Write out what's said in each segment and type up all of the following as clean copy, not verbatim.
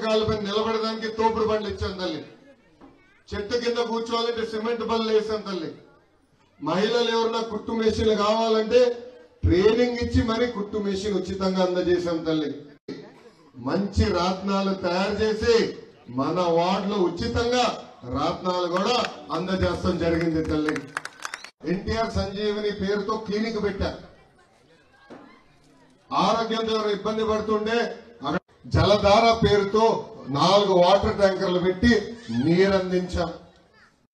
కాళ్ళపై నిలబడడానికి తోపుడు బండ్లు ఇచ్చాను తల్లి. చెట్టు కింద కూర్చోవాలంటే సిమెంట్ బండ్లు వేసాను తల్లి. మహిళలు ఎవరన్నా కుట్టు మెషిన్లు కావాలంటే ట్రైనింగ్ ఇచ్చి మరి కుట్టు మెషిన్ ఉచితంగా అందజేశాం తల్లి. మంచి రాత్నాలు తయారు చేసి మన వార్డులో ఉచితంగా రాత్నాలు కూడా అందజేస్తాం జరిగింది తల్లి. ఎన్టీఆర్ సంజీవని పేరుతో క్లినిక్ పెట్టారు. ఆరోగ్యంతో ఇబ్బంది పడుతుండే జలధార పేరుతో 4 వాటర్ ట్యాంకర్లు పెట్టి నీరందించాం.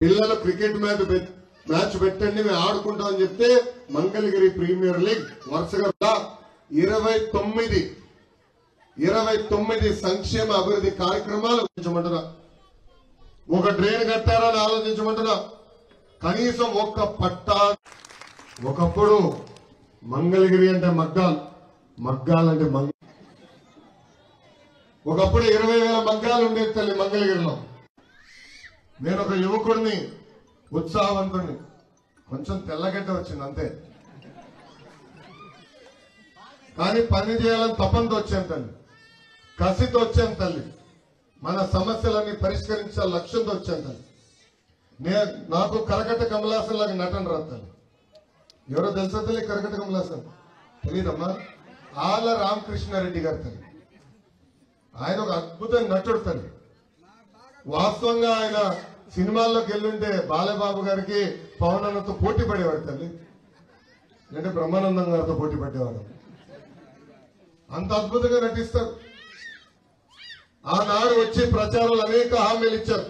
పిల్లలు క్రికెట్ మ్యాచ్ పెట్టండి మేము ఆడుకుంటామని చెప్తే మంగళగిరి ప్రీమియర్ లీగ్ వరుసగా 29 సంక్షేమ అభివృద్ధి కార్యక్రమాలు ఆలోచించమంటున్నా. ఒక డ్రైన్ కట్టారని ఆలోచించమంటున్నా. కనీసం ఒక్క పట్టా. ఒకప్పుడు మంగళగిరి అంటే మగ్గాలంటే ఒకప్పుడు 20,000 మగ్గాలు ఉండేది తల్లి మంగళగిరిలో. నేను ఒక యువకుడిని, ఉత్సాహవంతుడిని, కొంచెం తెల్లగడ్డ వచ్చింది అంతే, కానీ పని చేయాలని తపంతో వచ్చాను తల్లి, కసితో వచ్చాను తల్లి, మన సమస్యలన్నీ పరిష్కరించాల లక్ష్యంతో వచ్చాను తల్లి. నాకు కరకట్ట కమలాసన్ లాగా నటన రాదు తల్లి. ఎవరో తెలుసా తల్లి కరకట్ట కమలాసన్? తెలీదమ్మా. ఆల రామకృష్ణారెడ్డి గారు తల్లి. ఆయన ఒక అద్భుతమైన నటుడు తల్లి. వాస్తవంగా ఆయన సినిమాల్లోకి వెళ్ళుంటే బాలబాబు గారికి పవన్ అన్నతో పోటీ పడేవాడు తల్లి, అంటే బ్రహ్మానందం గారితో పోటీ పడేవాడు. అంత అద్భుతంగా నటిస్తారు. ఆనాడు వచ్చి ప్రచారాలు అనేక హామీలు ఇచ్చారు.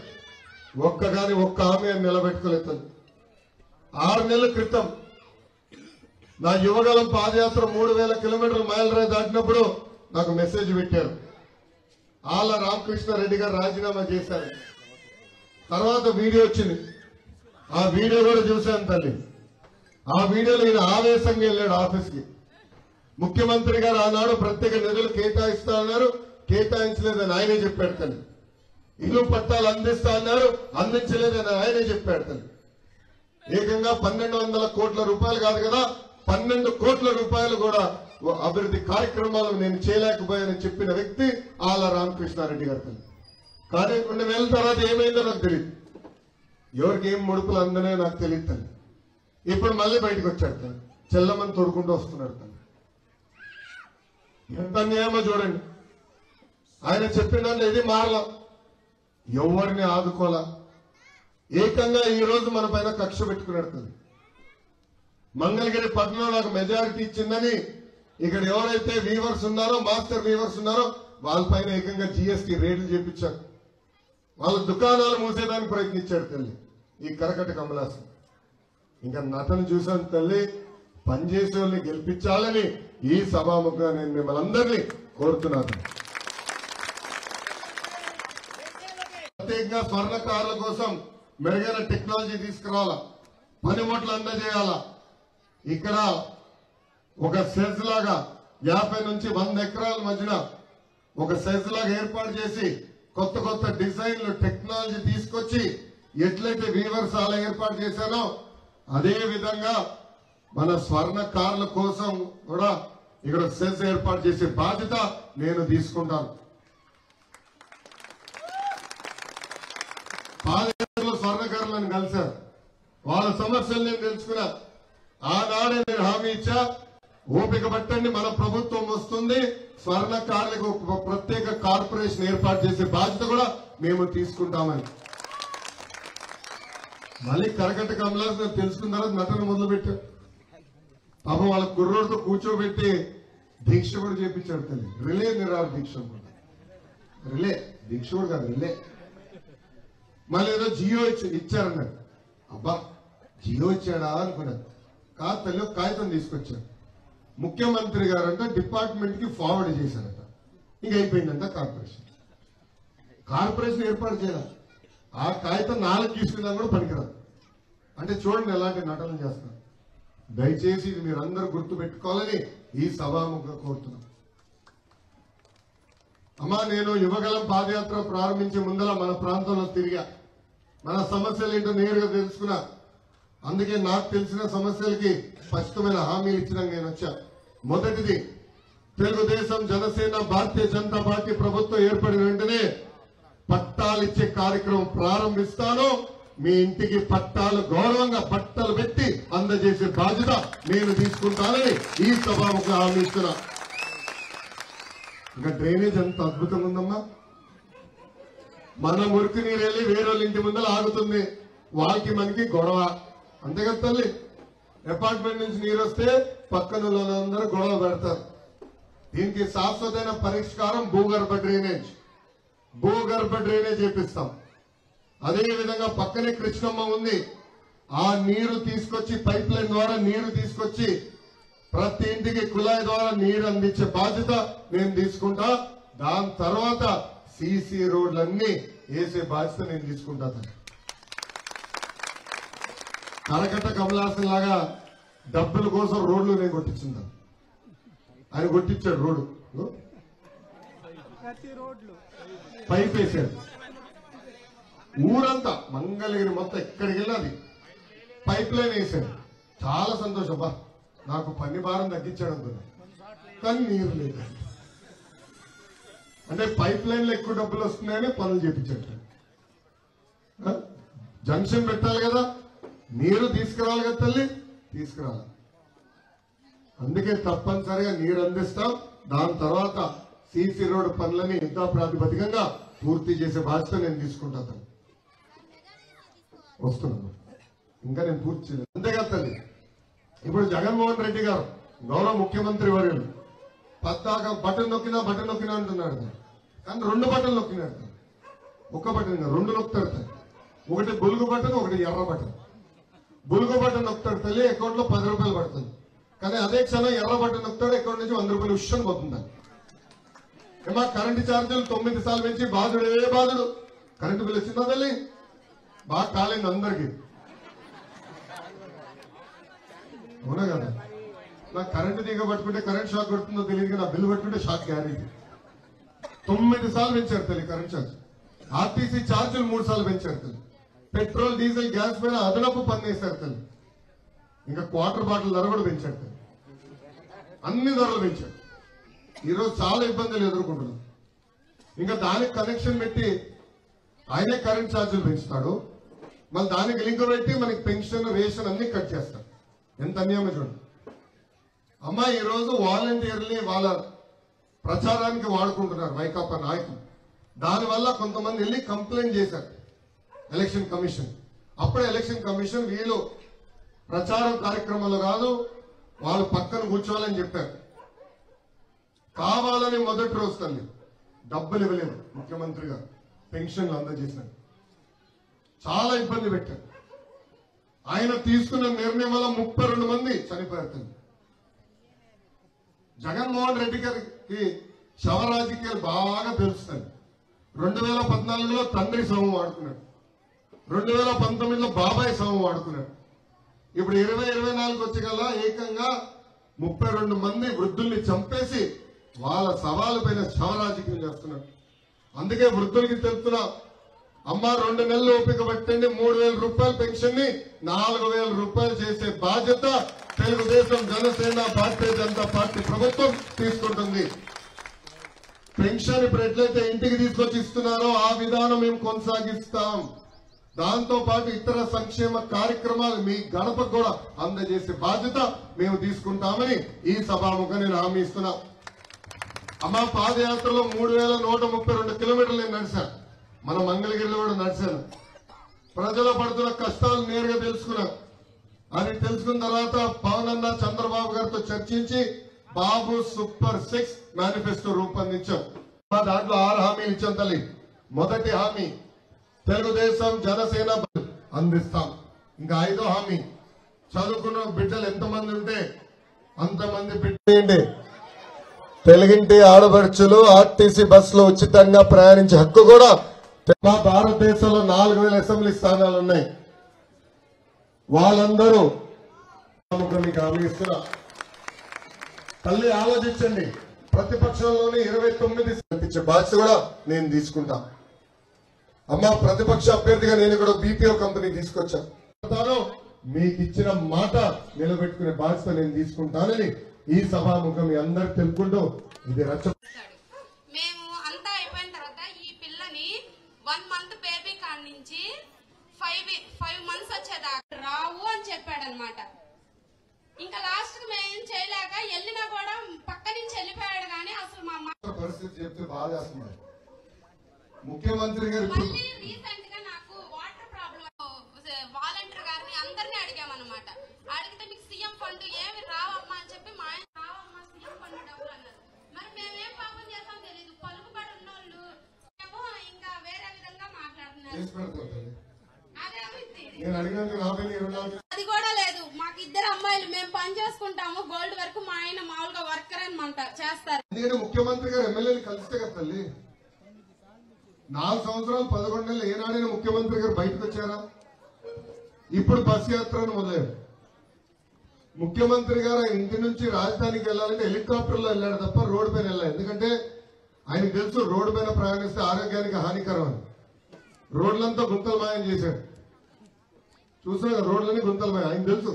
ఒక్క హామీ నిలబెట్టుకోలేదు. 6 నెలల క్రితం నా యువగలం పాదయాత్ర 3000 కిలోమీటర్ల మైలురాయి దాటినప్పుడు నాకు మెసేజ్ పెట్టారు. ఆల రామకృష్ణారెడ్డి గారు రాజీనామా చేశారు. తర్వాత వీడియో వచ్చింది. ఆ వీడియో కూడా చూశాను తల్లి. ఆ వీడియోలో ఈయన ఆవేశంగా వెళ్ళాడు ఆఫీస్కి. ముఖ్యమంత్రి గారు ఆనాడు ప్రత్యేక నిధులు కేటాయిస్తా అన్నారు, కేటాయించలేదని ఆయనే చెప్పాడు తల్లి. ఇల్లు పట్టాలు అందిస్తా అన్నారు, అందించలేదని ఆయనే చెప్పాడు తల్లి. ఏకంగా 1200 కోట్ల రూపాయలు కాదు కదా, 12 కోట్ల రూపాయలు కూడా అభివృద్ధి కార్యక్రమాలు నేను చేయలేకపోయానని చెప్పిన వ్యక్తి ఆల రామకృష్ణారెడ్డి గారు తల్లి. కానీ 2 నెలల తర్వాత ఏమైందో నాకు తెలియదు, ఎవరికి ఏం ముడుపులు అందనే నాకు తెలియదు తల్లి. ఇప్పుడు మళ్ళీ బయటకు వచ్చాడు తల్లి, చెల్లమని తోడుకుంటూ వస్తున్నాడు తల్లి. ఎంత అన్యాయమో చూడండి. ఆయన చెప్పిన ఇది మారలా, ఎవరిని ఆదుకోలా, ఏకంగా ఈ రోజు మన పైన కక్ష పెట్టుకున్నాడు తల్లి. మంగళగిరి పట్టణంలో నాకు మెజారిటీ ఇచ్చిందని ఇక్కడ ఎవరైతే వీవర్స్ ఉన్నారో, మాస్టర్ వీవర్స్ ఉన్నారో వాళ్ళపైన ఏకంగా జీఎస్టీ రేట్లు చేపించారు. వాళ్ళ దుకాణాలు మూసేదానికి ప్రయత్నించాడు తల్లి ఈ కరకట్ట కమలాసన్. ఇంకా నటన చూసాను తల్లి. పనిచేసే వాళ్ళని గెలిపించాలని ఈ సభాముఖంగా నేను మిమ్మల్ని అందరినీ కోరుతున్నాను. ప్రత్యేకంగా స్వర్ణకారుల కోసం మెరుగైన టెక్నాలజీ తీసుకురావాలా, పనిముట్లు అందజేయాలా. ఇక్కడ ఒక సెజ్ లాగా 50 నుంచి 100 ఎకరాల మధ్యన ఒక సెజ్ లాగా ఏర్పాటు చేసి కొత్త డిజైన్లు టెక్నాలజీ తీసుకొచ్చి ఎట్లయితే వీవర్స్ అలా ఏర్పాటు చేశానో అదే విధంగా మన స్వర్ణకారుల కోసం కూడా ఇక్కడ సెజ్ ఏర్పాటు చేసే బాధ్యత నేను తీసుకుంటాను. పాదయాత్రలో స్వర్ణకారులను కలిశారు, వాళ్ళ సమస్యలు నేను తెలుసుకున్నా. ఆనాడే నేను హామీ ఇచ్చా, ఓపిక పట్టండి, మన ప్రభుత్వం వస్తుంది, స్వర్ణకారులకు ప్రత్యేక కార్పొరేషన్ ఏర్పాటు చేసే బాధ్యత కూడా మేము తీసుకుంటామని. మళ్ళీ కరకట్ట కమలాసన్ తెలుసుకున్న తర్వాత నటన మొదలుపెట్టారు. పాపం వాళ్ళ కుర్రోడితో కూర్చోబెట్టి దీక్ష కూడా చేపించాడు తల్లి. రిలే నిరాహార దీక్ష, రిలే దీక్ష కూడా కాదు, రిలే. మళ్ళీ ఏదో జియో ఇచ్చారన్నారు. అబ్బా జియో ఇచ్చాడా అనుకున్నాను. కాదు తల్లి, ఒక కాగితం తీసుకొచ్చారు. ముఖ్యమంత్రి గారంట డిపార్ట్మెంట్ కి ఫార్వర్డ్ చేశారట. ఇంక అయిపోయిందంట కార్పొరేషన్ ఏర్పాటు చేయాలి. ఆ కాగితం 4 తీసుకుందాం కూడా పనికిరాదు. అంటే చూడండి ఎలాంటి నటన చేస్తారు. దయచేసి ఇది మీరందరూ గుర్తు పెట్టుకోవాలని ఈ సభాముఖంగా కోరుతున్నాం. అమ్మా, నేను యువగలం పాదయాత్ర ప్రారంభించే ముందర మన ప్రాంతంలో తిరిగా, మన సమస్యలు ఏంటో నేరుగా తెలుసుకున్నా. అందుకే నాకు తెలిసిన సమస్యలకి స్పష్టమైన హామీలు ఇచ్చినా నేను వచ్చా. మొదటిది తెలుగుదేశం జనసేన భారతీయ జనతా పార్టీ ప్రభుత్వం ఏర్పడిన వెంటనే పట్టాలిచ్చే కార్యక్రమం ప్రారంభిస్తాను. మీ ఇంటికి పట్టాలు గౌరవంగా పట్టాలు పెట్టి అందజేసే బాధ్యత నేను తీసుకుంటానని ఈ సభకు హామీ ఇస్తున్నా. ఇంకా డ్రైనేజ్ ఎంత అద్భుతంగా ఉందమ్మా. మన మురికి నీరు వెళ్ళి వేరే ఇంటి ముందర ఆగుతుంది. వాళ్ళకి మనకి గొడవ. అంతే కదా తల్లి. అపార్ట్మెంట్ నుంచి నీరు వస్తే పక్కన వాళ్ళందరూ గొడవ పెడతారు. దీనికి శాశ్వతమైన పరిష్కారం భూగర్భ డ్రైనేజ్ చేపిస్తాం. అదే విధంగా పక్కనే కృష్ణమ్మ ఉంది. ఆ నీరు తీసుకొచ్చి పైప్ లైన్ ద్వారా నీరు తీసుకొచ్చి ప్రతి ఇంటికి కుళాయి ద్వారా నీరు అందించే బాధ్యత నేను తీసుకుంటా. దాని తర్వాత సీసీ రోడ్లన్నీ వేసే బాధ్యత నేను తీసుకుంటా. కరకట్ట కమలాసన్ లాగా డబ్బుల కోసం రోడ్లు నేను కొట్టించిందా. ఆయన కొట్టించాడు రోడ్డు, పైప్ వేసాడు. ఊరంతా మంగళగిరి మొత్తం ఎక్కడికి వెళ్ళాలి పైప్ లైన్ వేసాడు. చాలా సంతోషం. బా నాకు పని భారం తగ్గించాడు అనుకున్నా. కానీ నీరు లేదు. అంటే పైప్ లైన్ లో ఎక్కువ డబ్బులు వస్తున్నాయని పనులు చేపించాడు. జంక్షన్ పెట్టాలి కదా, నీరు తీసుకురావాలి కదా తల్లి, తీసుకురావాలి. అందుకే తప్పనిసరిగా నీరు అందిస్తాం. దాని తర్వాత సీసీ రోడ్డు పనులని యుద్ధ ప్రాతిపదికంగా పూర్తి చేసే బాధ్యత నేను తీసుకుంటాను. వస్తున్నాను, ఇంకా నేను పూర్తి చేయలేదు. అంతేగా తల్లి. ఇప్పుడు జగన్మోహన్ రెడ్డి గారు గౌరవ ముఖ్యమంత్రి వర్యులు పద్దాక బటన్ నొక్కినా అంటున్నాడు. కానీ 2 బటన్లు నొక్కినాడు. ఒక్క బటన్ రెండు నొక్కుతాడు. ఒకటి బులుగు బటన్, ఒకటి ఎర్ర బటన్. బులుగు బటన్ నొక్కుతాడు తల్లి, అకౌంట్ లో 10 రూపాయలు పడుతుంది. కానీ అదే క్షణం ఎర్ర బటన్ నొక్కుతాడు, అకౌంట్ నుంచి 100 రూపాయలు విషయం పోతుంది. ఏమా కరెంటు ఛార్జీలు 9 సార్లు పెంచి బాధుడు. కరెంటు బిల్లు వచ్చిందా తల్లి? బాగా కాలేదు అందరికి. అవునా కదా. నాకు కరెంటు తీగ పట్టుకుంటే కరెంట్ షాక్ కొడుతుందో తెలియదు, నా బిల్లు పట్టుకుంటే షాక్ గ్యారెంటీ. 9 సార్లు పెంచారు తల్లి కరెంట్ ఛార్జ్. ఆర్టీసీ ఛార్జీలు 3 సార్లు పెంచారు తల్లి. పెట్రోల్ డీజిల్ గ్యాస్ పైన అదనపు పన్ను వేశారు తల్లి. ఇంకా క్వార్టర్ బాటిల్ ధర కూడా పెంచారు తల్లి. అన్ని ధరలు పెంచారు. ఈరోజు చాలా ఇబ్బందులు ఎదుర్కొంటున్నాం. ఇంకా దానికి కనెక్షన్ పెట్టి ఆయనే కరెంట్ ఛార్జీలు పెంచుతాడు. మళ్ళీ దానికి లింక్ పెట్టి మనకి పెన్షన్ రేషన్ అన్ని కట్ చేస్తాడు. ఎంత అన్యాయమో చూడండి. అమ్మా ఈరోజు వాలంటీర్ని వాళ్ళ ప్రచారానికి వాడుకుంటున్నారు వైకాపా నాయకులు. దానివల్ల కొంతమంది వెళ్ళి కంప్లైంట్ చేశారు ఎలక్షన్ కమిషన్. అప్పుడే ఎలక్షన్ కమిషన్ వీళ్ళు ప్రచారం కార్యక్రమాలు కాదు, వాళ్ళు పక్కన కూర్చోవాలని చెప్పారు. కావాలని మొదటి రోజు తల్లి డబ్బులు ఇవ్వలేదు ముఖ్యమంత్రి గారు. పెన్షన్లు అందజేశారు. చాలా ఇబ్బంది పెట్టారు. ఆయన తీసుకున్న నిర్ణయం వల్ల 32 మంది చనిపోయారు. జగన్మోహన్ రెడ్డి గారికి శవ రాజకీయాలు బాగా తెలుస్తాయి. 2014లో తండ్రి శవం వాడుకున్నాడు, 2019లో బాబాయ్ శవం వాడుకున్నాడు. ఇప్పుడు 2024 వచ్చేకల్లా ఏకంగా 32 మంది వృద్ధుల్ని చంపేసి వాళ్ళ సవాలు పైన శవ రాజకీయం చేస్తున్నారు. అందుకే వృద్ధులకి తెలుపుతున్నా, అమ్మ 2 నెలలు ఓపిక పట్టండి. 3,000 రూపాయల పెన్షన్ ని 4,000 రూపాయలు చేసే బాధ్యత తెలుగుదేశం జనసేన భారతీయ జనతా పార్టీ ప్రభుత్వం తీసుకుంటుంది. పెన్షన్ ఇప్పుడు ఎట్లయితే ఇంటికి తీసుకొచ్చి ఇస్తున్నారో ఆ విధానం మేము కొనసాగిస్తాం. దాంతో పాటు ఇతర సంక్షేమ కార్యక్రమాలు మీ గడపకు కూడా అందజేసే బాధ్యత మేము తీసుకుంటామని ఈ సభాముఖంగా నేను హామీ ఇస్తున్నా. అమ్మ పాదయాత్రలో 3,132 కిలోమీటర్లు నేను నడిచాను. మన మంగళగిరిలో కూడా నడిచాను. ప్రజలు పడుతున్న కష్టాలు నేరుగా తెలుసుకున్నాను. అని తెలుసుకున్న తర్వాత పవన్ అన్న చంద్రబాబు గారితో చర్చించి బాబు సూపర్ 6 మేనిఫెస్టో రూపొందించాం. దాంట్లో 6 హామీలు ఇచ్చాం తల్లి. మొదటి హామీ తెలుగుదేశం జనసేన అందిస్తాం. ఇంకా 5వ హామీ చదువుకున్న బిడ్డలు ఎంతమంది ఉంటే అంతమంది బిడ్డ తెలుగింటి ఆడపడుచులు ఆర్టీసీ బస్సులో ఉచితంగా ప్రయాణించే హక్కు కూడా. మా భారతదేశంలో 4,000 అసెంబ్లీ స్థానాలు ఉన్నాయి. వాళ్ళందరూ మీకు హామీ ఇస్తున్నా. తల్లి ఆలోచించండి. ప్రతిపక్షంలోని 29 ఇచ్చే బాధ్యత కూడా నేను తీసుకుంటా. అమ్మ ప్రతిపక్ష అభ్యర్థిగా నేను ఇక్కడ బీపీఓ కంపెనీ తీసుకొచ్చాను. మీకు ఇచ్చిన మాట నిలబెట్టుకునే బాధ్యత నేను తీసుకుంటానని ఈ సభాముఖం మీ అందరికి తెలుపుకుంటూ ఇది రచ్చ. మేము అంతా అయిపోయిన తర్వాత ఈ పిల్లని 1 month బేబీ కాడి నుంచి 5 months వచ్చేదాకా రావు అని చెప్పాడనమాట. ఇంకా లాస్ట్ కి మేము చేయలేక వెళ్ళినా కూడా పక్క నుంచి వెళ్ళిపోయాడు. కానీ అసలు మా పరిస్థితి చెప్తే బాగా చేస్తున్నారు ముఖ్యమంత్రి గారు. మళ్ళీ రీసెంట్ గా నాకు వాటర్ ప్రాబ్లం వాలంటీర్ గారిని అందరినీ అడిగామన్నమాట. అడిగితే మీకు సీఎం ఫండ్ ఏమి రావమ్మా అని చెప్పి మా ఆయన రావమ్మా సీఎం ఫండ్ డబ్బులు అన్నారు. మరి మేమేం పాపం చేస్తాం తెలియదు. పలుకుబడి ఉన్నోళ్ళు ఏమో ఇంకా వేరే విధంగా మాట్లాడుతున్నారు. అది కూడా లేదు. మాకు 2 అమ్మాయిలు, మేము పని చేసుకుంటాము గోల్డ్ వర్క్. మా ఆయన మామూలుగా వర్కర్ అనమాట చేస్తారు. ముఖ్యమంత్రి గారు ఎమ్మెల్యేలు కలిస్తే కదా తల్లి. 4 సంవత్సరాలు 11 నెలలు ఏనాడైనా ముఖ్యమంత్రి గారు బయటకు వచ్చారా? ఇప్పుడు బస్ యాత్రను మొదలయ్యారు. ముఖ్యమంత్రి గారు ఇంటి నుంచి రాజధానికి వెళ్లాలంటే హెలికాప్టర్ లో వెళ్ళాడు తప్ప రోడ్డు పైన వెళ్ళాలి. ఎందుకంటే ఆయనకు తెలుసు రోడ్డు పైన ప్రయాణిస్తే ఆరోగ్యానికి హానికరం అని. రోడ్లంతా గుంతలమాయం చేశాడు. చూసారు కదా రోడ్లని గుంతలమాయం. ఆయన తెలుసు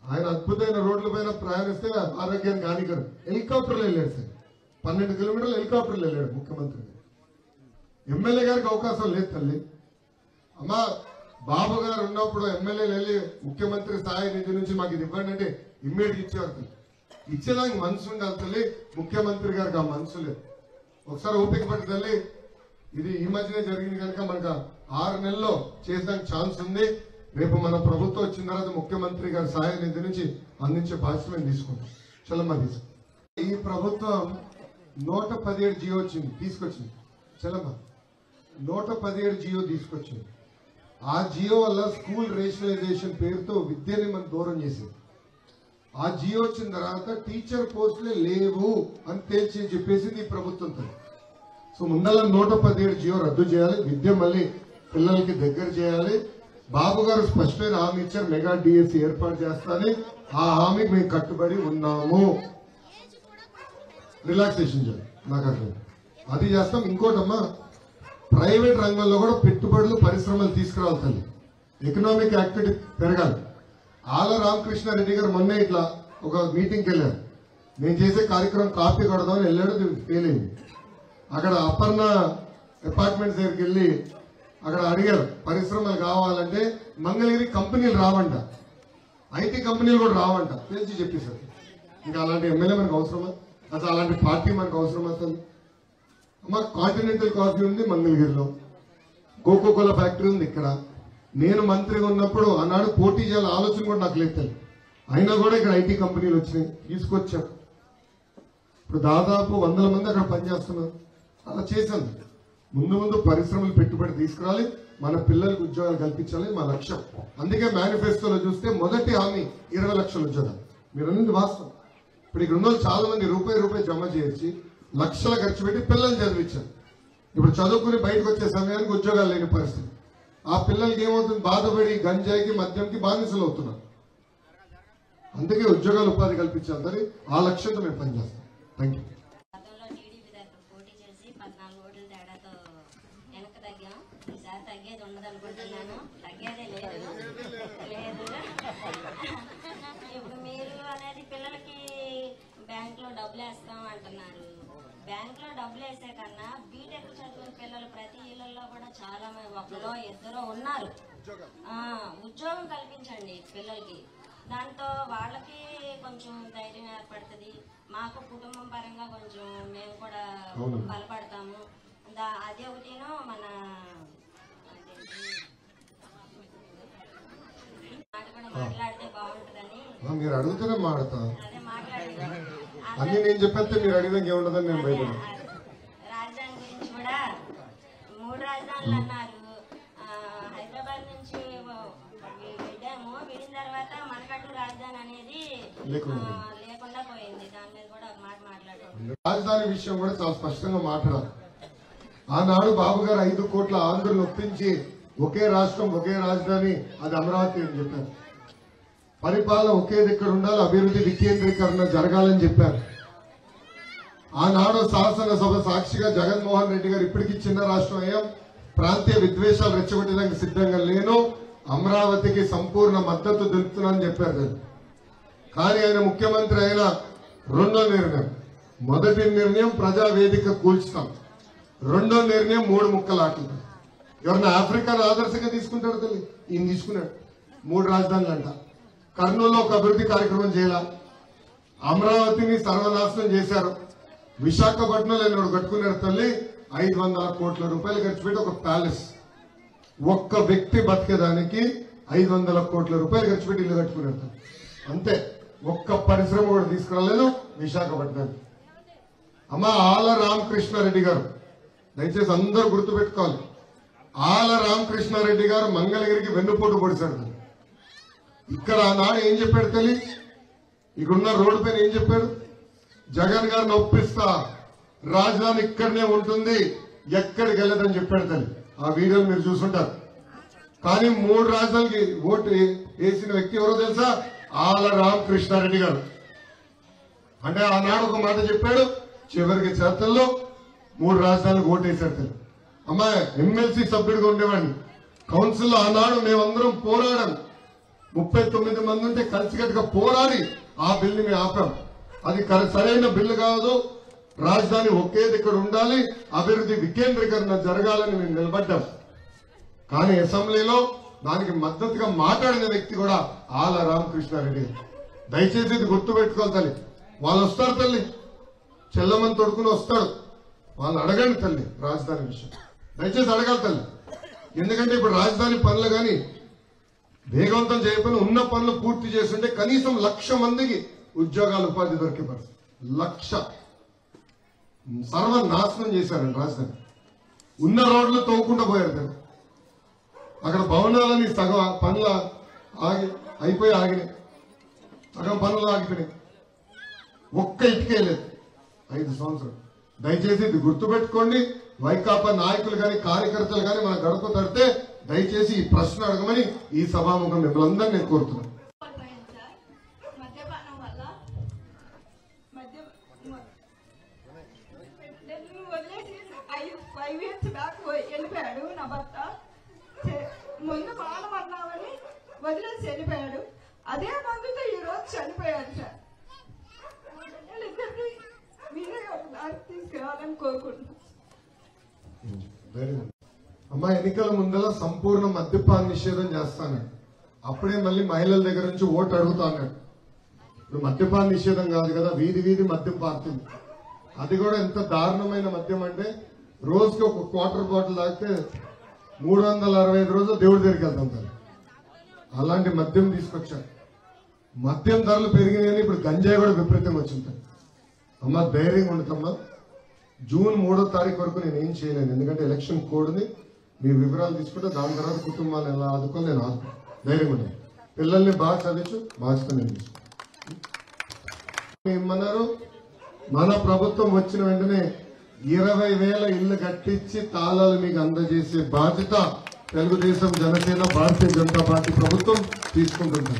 ఆయన అద్భుతమైన రోడ్ల పైన ప్రయాణిస్తే ఆరోగ్యానికి హానికరం. హెలికాప్టర్లో వెళ్ళాడు సార్. 12 కిలోమీటర్లు హెలికాప్టర్లో వెళ్ళాడు ముఖ్యమంత్రి గారు. ఎమ్మెల్యే గారికి అవకాశం లేదు తల్లి. అమ్మా బాబు గారు ఉన్నప్పుడు ఎమ్మెల్యేలు వెళ్ళి ముఖ్యమంత్రి స్థాయి నిధి నుంచి మాకు ఇది ఇవ్వండి అంటే ఇమ్మీడియట్ ఇచ్చేవారు. ఇచ్చేదానికి మనసు ఉండాలి తల్లి. ముఖ్యమంత్రి గారికి ఆ మనసు లేదు. ఒకసారి ఓపిక పట్టి తల్లి. ఇది ఈ మధ్యనే జరిగింది కనుక మనకు 6 నెలల్లో చేసేదానికి ఛాన్స్ ఉంది. రేపు మన ప్రభుత్వం వచ్చిన తర్వాత ముఖ్యమంత్రి గారి సహాయ నిధి నుంచి అందించే బాధ్యత మేము తీసుకుంటాం. చలమ్మా తీసుకు. ఈ ప్రభుత్వం 117 జియో వచ్చింది తీసుకొచ్చింది. చలమ్మా 117 జియో తీసుకొచ్చింది. ఆ జియో వల్ల స్కూల్ రేషనలైజేషన్ పేరుతో విద్యని మనం దూరం చేసింది. ఆ జియో వచ్చిన తర్వాత టీచర్ పోస్టులే లేవు అని తేల్చి చెప్పేసింది ఈ ప్రభుత్వంతో. సో ముందల 117 జియో రద్దు చేయాలి. విద్య మళ్ళీ పిల్లలకి దగ్గర చేయాలి. బాబు గారు స్పష్టమైన హామీ ఇచ్చారు. మెగా డిఎస్సి ఏర్పాటు చేస్తానని. ఆ హామీకి మేము కట్టుబడి ఉన్నాము. రిలాక్సేషన్ చేయాలి. నాకు అర్థం అది చేస్తాం. ఇంకోటమ్మా ప్రైవేట్ రంగంలో కూడా పెట్టుబడులు పరిశ్రమలు తీసుకురావాలి తల్లి. ఎకనామిక్ యాక్టివిటీ పెరగాలి. ఆల రామకృష్ణారెడ్డి గారు మొన్నే ఇట్లా ఒక మీటింగ్కి వెళ్ళారు. నేను చేసే కార్యక్రమం కాపీ కొడదామని వెళ్ళాడు. ఫెయిల్ అయింది. అక్కడ అపర్ణ అపార్ట్మెంట్స్ దగ్గరికి వెళ్ళి అక్కడ అడిగారు పరిశ్రమలు కావాలంటే మంగళగిరి కంపెనీలు రావంట, ఐటీ కంపెనీలు కూడా రావంట. తెలిసి చెప్పేశారు. ఇంకా అలాంటి ఎమ్మెల్యే మనకు అవసరమా? అసలు అలాంటి పార్టీ మనకు అవసరమా? అసలు అమ్మ కాంటినెంటల్ కాఫీ ఉంది మంగళగిరిలో, కోకోకోలా ఫ్యాక్టరీ ఉంది ఇక్కడ. నేను మంత్రిగా ఉన్నప్పుడు ఆనాడు పోటీ చేయాల ఆలోచన కూడా నాకు లేదు. అయినా కూడా ఇక్కడ ఐటీ కంపెనీలు వచ్చినాయి, తీసుకొచ్చాం. ఇప్పుడు దాదాపు 100 మంది అక్కడ పనిచేస్తున్నారు. అలా చేశాను. ముందు ముందు పరిశ్రమలు పెట్టుబడి తీసుకురావాలి, మన పిల్లలకు ఉద్యోగాలు కల్పించాలి మా లక్ష్యం. అందుకే మేనిఫెస్టోలో చూస్తే మొదటి హామీ 20 లక్షల ఉద్యోగాలు. మీరు అన్నది వాస్తవం. ఇప్పుడు ఇక్కడ ఉన్న చాలా మంది రూపాయి జమ చేసి లక్షలు ఖర్చు పెట్టి పిల్లల్ని చదివించారు. ఇప్పుడు చదువుకుని బయటకు వచ్చే సమయానికి ఉద్యోగాలు లేని పరిస్థితి. ఆ పిల్లలకి ఏమవుతుంది? బాధపడి గంజాయికి మద్యంకి బానిసలు అవుతున్నారు. అందుకే ఉద్యోగాలు ఉపాధి కల్పించాలి. ఆ లక్ష్యంతో మేము పనిచేస్తాం. Thank you. ఇప్పుడు మీరు అనేది పిల్లలకి బ్యాంక్ లో డబ్బులు వేస్తాం అంటున్నారు. బ్యాంక్ లో డబ్బులు వేసే కన్నా బీటెక్ చదివిన పిల్లలు ప్రతి ఇళ్లలో కూడా చాలా మంది 1-2 ఉన్నారు. ఉద్యోగం కల్పించండి పిల్లలకి. దాంతో వాళ్ళకి కొంచెం ధైర్యం ఏర్పడుతుంది. మాకు కుటుంబం పరంగా కొంచెం మేము కూడా బలపడతాము. అదే ఒకటినో మన మాట్లాడితే బాగుంటుందని మీరు అడుగుతూనే మాడతా. అన్ని నేను చెప్పేస్తే మీరు అడిగినాక ఏముండదని నేను బయట. రాజధాని గురించి కూడా 3 రాజధానులు అన్నారు. హైదరాబాద్ నుంచి విడాము. విడిన తర్వాత మనకట్టు రాజధాని అనేది లేకుండా పోయింది. దాని మీద కూడా ఒక మాట మాట్లాడారు. రాజధాని విషయం కూడా చాలా స్పష్టంగా మాట్లాడారు. ఆనాడు బాబు గారు 5 కోట్ల ఆంధ్రులు ఒప్పించి ఒకే రాష్ట్రం ఒకే రాజధాని, అది అమరావతి అని చెప్పారు. పరిపాలన ఒకే దగ్గర ఉండాలి, అభివృద్ధి వికేంద్రీకరణ జరగాలని చెప్పారు. ఆనాడు శాసనసభ సాక్షిగా జగన్మోహన్ రెడ్డి గారు ఇప్పటికీ చిన్న రాష్ట్రం అయ్యాం, ప్రాంతీయ విద్వేషాలు రెచ్చగొట్టడానికి సిద్ధంగా లేను, అమరావతికి సంపూర్ణ మద్దతు తెలుపుతున్నానని చెప్పారు. కానీ ఆయన ముఖ్యమంత్రి అయిన రెండో నిర్ణయం, మొదటి నిర్ణయం ప్రజావేదిక కూల్చుతాం, రెండో నిర్ణయం 3 ముక్కలాట్లు. ఎవరన్నా ఆఫ్రికాను ఆదర్శంగా తీసుకుంటాడు తల్లి, ఈయన తీసుకున్నాడు. 3 రాజధానులు అంట. కర్నూలులో ఒక అభివృద్ధి కార్యక్రమం చేయాల, అమరావతిని సర్వనాశనం చేశారు. విశాఖపట్నంలో ఎన్నోడు కట్టుకున్నాడు తల్లి, 500 కోట్ల రూపాయలు ఖర్చు పెట్టి ఒక ప్యాలెస్. ఒక్క వ్యక్తి బతికేదానికి 500 కోట్ల రూపాయలు ఖర్చు పెట్టి ఇల్లు కట్టుకున్నాడు తల్లి. అంతే, ఒక్క పరిశ్రమ కూడా తీసుకురాలేదు విశాఖపట్నానికి. అమ్మ ఆల రామకృష్ణారెడ్డి గారు, దయచేసి అందరూ గుర్తుపెట్టుకోవాలి, ఆల రామకృష్ణారెడ్డి గారు మంగళగిరికి వెన్నుపోటు పొడిచాడు. ఇక్కడ ఆనాడు ఏం చెప్పాడు తల్లి, ఇక్కడున్న రోడ్డు పైన ఏం చెప్పాడు, జగన్ గారిని ఒప్పిస్తా, రాజధాని ఇక్కడనే ఉంటుంది, ఎక్కడికి వెళ్ళదని చెప్పాడు తల్లి. ఆ వీడియోలు మీరు చూసుంటారు. కానీ 3 రాజధానికి ఓటు వేసిన వ్యక్తి ఎవరో తెలుసా, ఆల రామకృష్ణారెడ్డి గారు. అంటే ఆనాడు ఒక మాట చెప్పాడు, చివరికి చేతల్లో 3 రాజధానులకు ఓటు వేశాడు తల్లి. అమ్మా ఎమ్మెల్సీ సభ్యుడిగా ఉండేవాడిని, కౌన్సిల్లో ఆనాడు మేమందరం పోరాడాం. 39 మంది ఉంటే కలిసికట్టుగా పోరాడి ఆ బిల్లుని మేము ఆపాం. అది సరైన బిల్లు కాదు, రాజధాని ఒకే దగ్గర ఉండాలి, అభివృద్ధి వికేంద్రీకరణ జరగాలని మేము నిలబడ్డాం. కానీ అసెంబ్లీలో దానికి మద్దతుగా మాట్లాడిన వ్యక్తి కూడా ఆల రామకృష్ణారెడ్డి. దయచేసి ఇది గుర్తుపెట్టుకోవాలి తల్లి. వాళ్ళు వస్తారు తల్లి, చెల్లమని తొడుకుని వస్తాడు, వాళ్ళని అడగండి తల్లి రాజధాని విషయం, దయచేసి అడగాలి తల్లి. ఎందుకంటే ఇప్పుడు రాజధాని పనులు కానీ వేగవంతం చేయకపోయినా ఉన్న పనులు పూర్తి చేస్తుంటే కనీసం 1,00,000 మందికి ఉద్యోగాలు ఉపాధి దొరికే పరిస్థితి. 1,00,000 సర్వనాశనం చేశారండి రాజధాని. ఉన్న రోడ్లు తవ్వుకుంటూ పోయారు కదా, అక్కడ భవనాలని సగం పనులు ఆగినాయి, సగం పనులు ఆగిపోయినాయి, ఒక్క ఇటుకే లేదు 5 సంవత్సరాలు. దయచేసి ఇది గుర్తుపెట్టుకోండి. వైకాపా నాయకులు గాని కార్యకర్తలు గాని మన గడప తడితే దయచేసి ఈ ప్రశ్న అడగమని ఈ సభాముఖం మిమ్మల్ని అందరినీ నేను కోరుతున్నాను. మద్యపానం వల్ల వదిలేసి 5 ఇయర్స్ బ్యాక్ వెళ్ళిపోయాడు నా భర్త. ముందు బాధపడ్డామని వదిలేసి వెళ్ళిపోయాడు. అదే మందుతో ఈ రోజు చనిపోయాడు సార్. ఇద్దరికి మీరే ఒక దారి తీసుకురావాలని కోరుకుంటున్నాను. అమ్మా ఎన్నికల ముందర సంపూర్ణ మద్యపాన నిషేధం చేస్తానండి, అప్పుడే మళ్ళీ మహిళల దగ్గర నుంచి ఓటు అడుగుతా అన్నాడు. ఇప్పుడు మద్యపాన నిషేధం కాదు కదా, వీధి వీధి మద్యం పారుతుంది. అది కూడా ఎంత దారుణమైన మద్యం అంటే రోజుకి ఒక క్వార్టర్ బాటిల్ తాగితే 365 రోజులు దేవుడి దగ్గరికి వెళ్తాం తల్లి. అలాంటి మద్యం తీసుకొచ్చారు. మద్యం ధరలు పెరిగినాయని ఇప్పుడు గంజాయి కూడా విపరీతంగా వచ్చింది. అమ్మ ధైర్యంగా ఉండటమ్మా, జూన్ 3వ తారీఖు వరకు నేను ఏం చేయలేను, ఎందుకంటే ఎలక్షన్ కోడ్ని మీ వివరాలు తీసుకుంటే దాని తర్వాత కుటుంబాన్ని ఎలా ఆదుకోవాలి నేను ఆదుకోను. ధైర్యంగా ఉంటాను. పిల్లల్ని బాగా చదివించు, బాధ్యత నేను తీసుకు. ఏమన్నారు, మన ప్రభుత్వం వచ్చిన వెంటనే 20,000 ఇళ్లు కట్టించి తాళాలు మీకు అందజేసే బాధ్యత తెలుగుదేశం, జనసేన, భారతీయ జనతా పార్టీ ప్రభుత్వం తీసుకుంటుంది.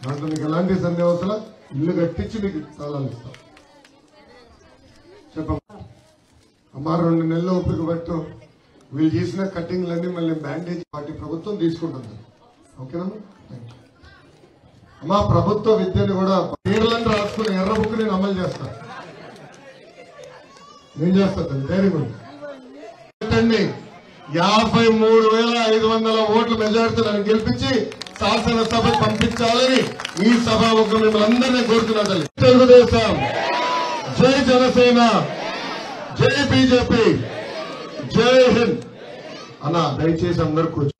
దాంట్లో మీకు ఎలాంటి సందేహం, ఇల్లు కట్టించి మీకు తాళాలు ఇస్తాం. చెప్పమ్మా అమ్మా, 2 నెలలు ఓపిక పట్టు, వీళ్ళు చేసిన కట్టింగ్లన్నీ మళ్ళీ బ్యాండేజ్ పార్టీ ప్రభుత్వం తీసుకుంటుంది. ఓకేనమ్మా, అమ్మా ప్రభుత్వ విద్యను కూడా పేర్లను రాసుకుని ఎర్ర బుక్ నేను అమలు చేస్తాను. నేను చేస్తాను ధైర్యం. 53,500 ఓట్ల మెజారిటీ నన్ను గెలిపించి శాసనసభ పంపించాలని ఈ సభాముఖం మిమ్మల్ని అందరినీ కోరుతున్నా. తెలుగుదేశం, జై జనసేన, జై బీజేపీ, జై హింద్. అన్న దయచేసి అందరు కూర్చో.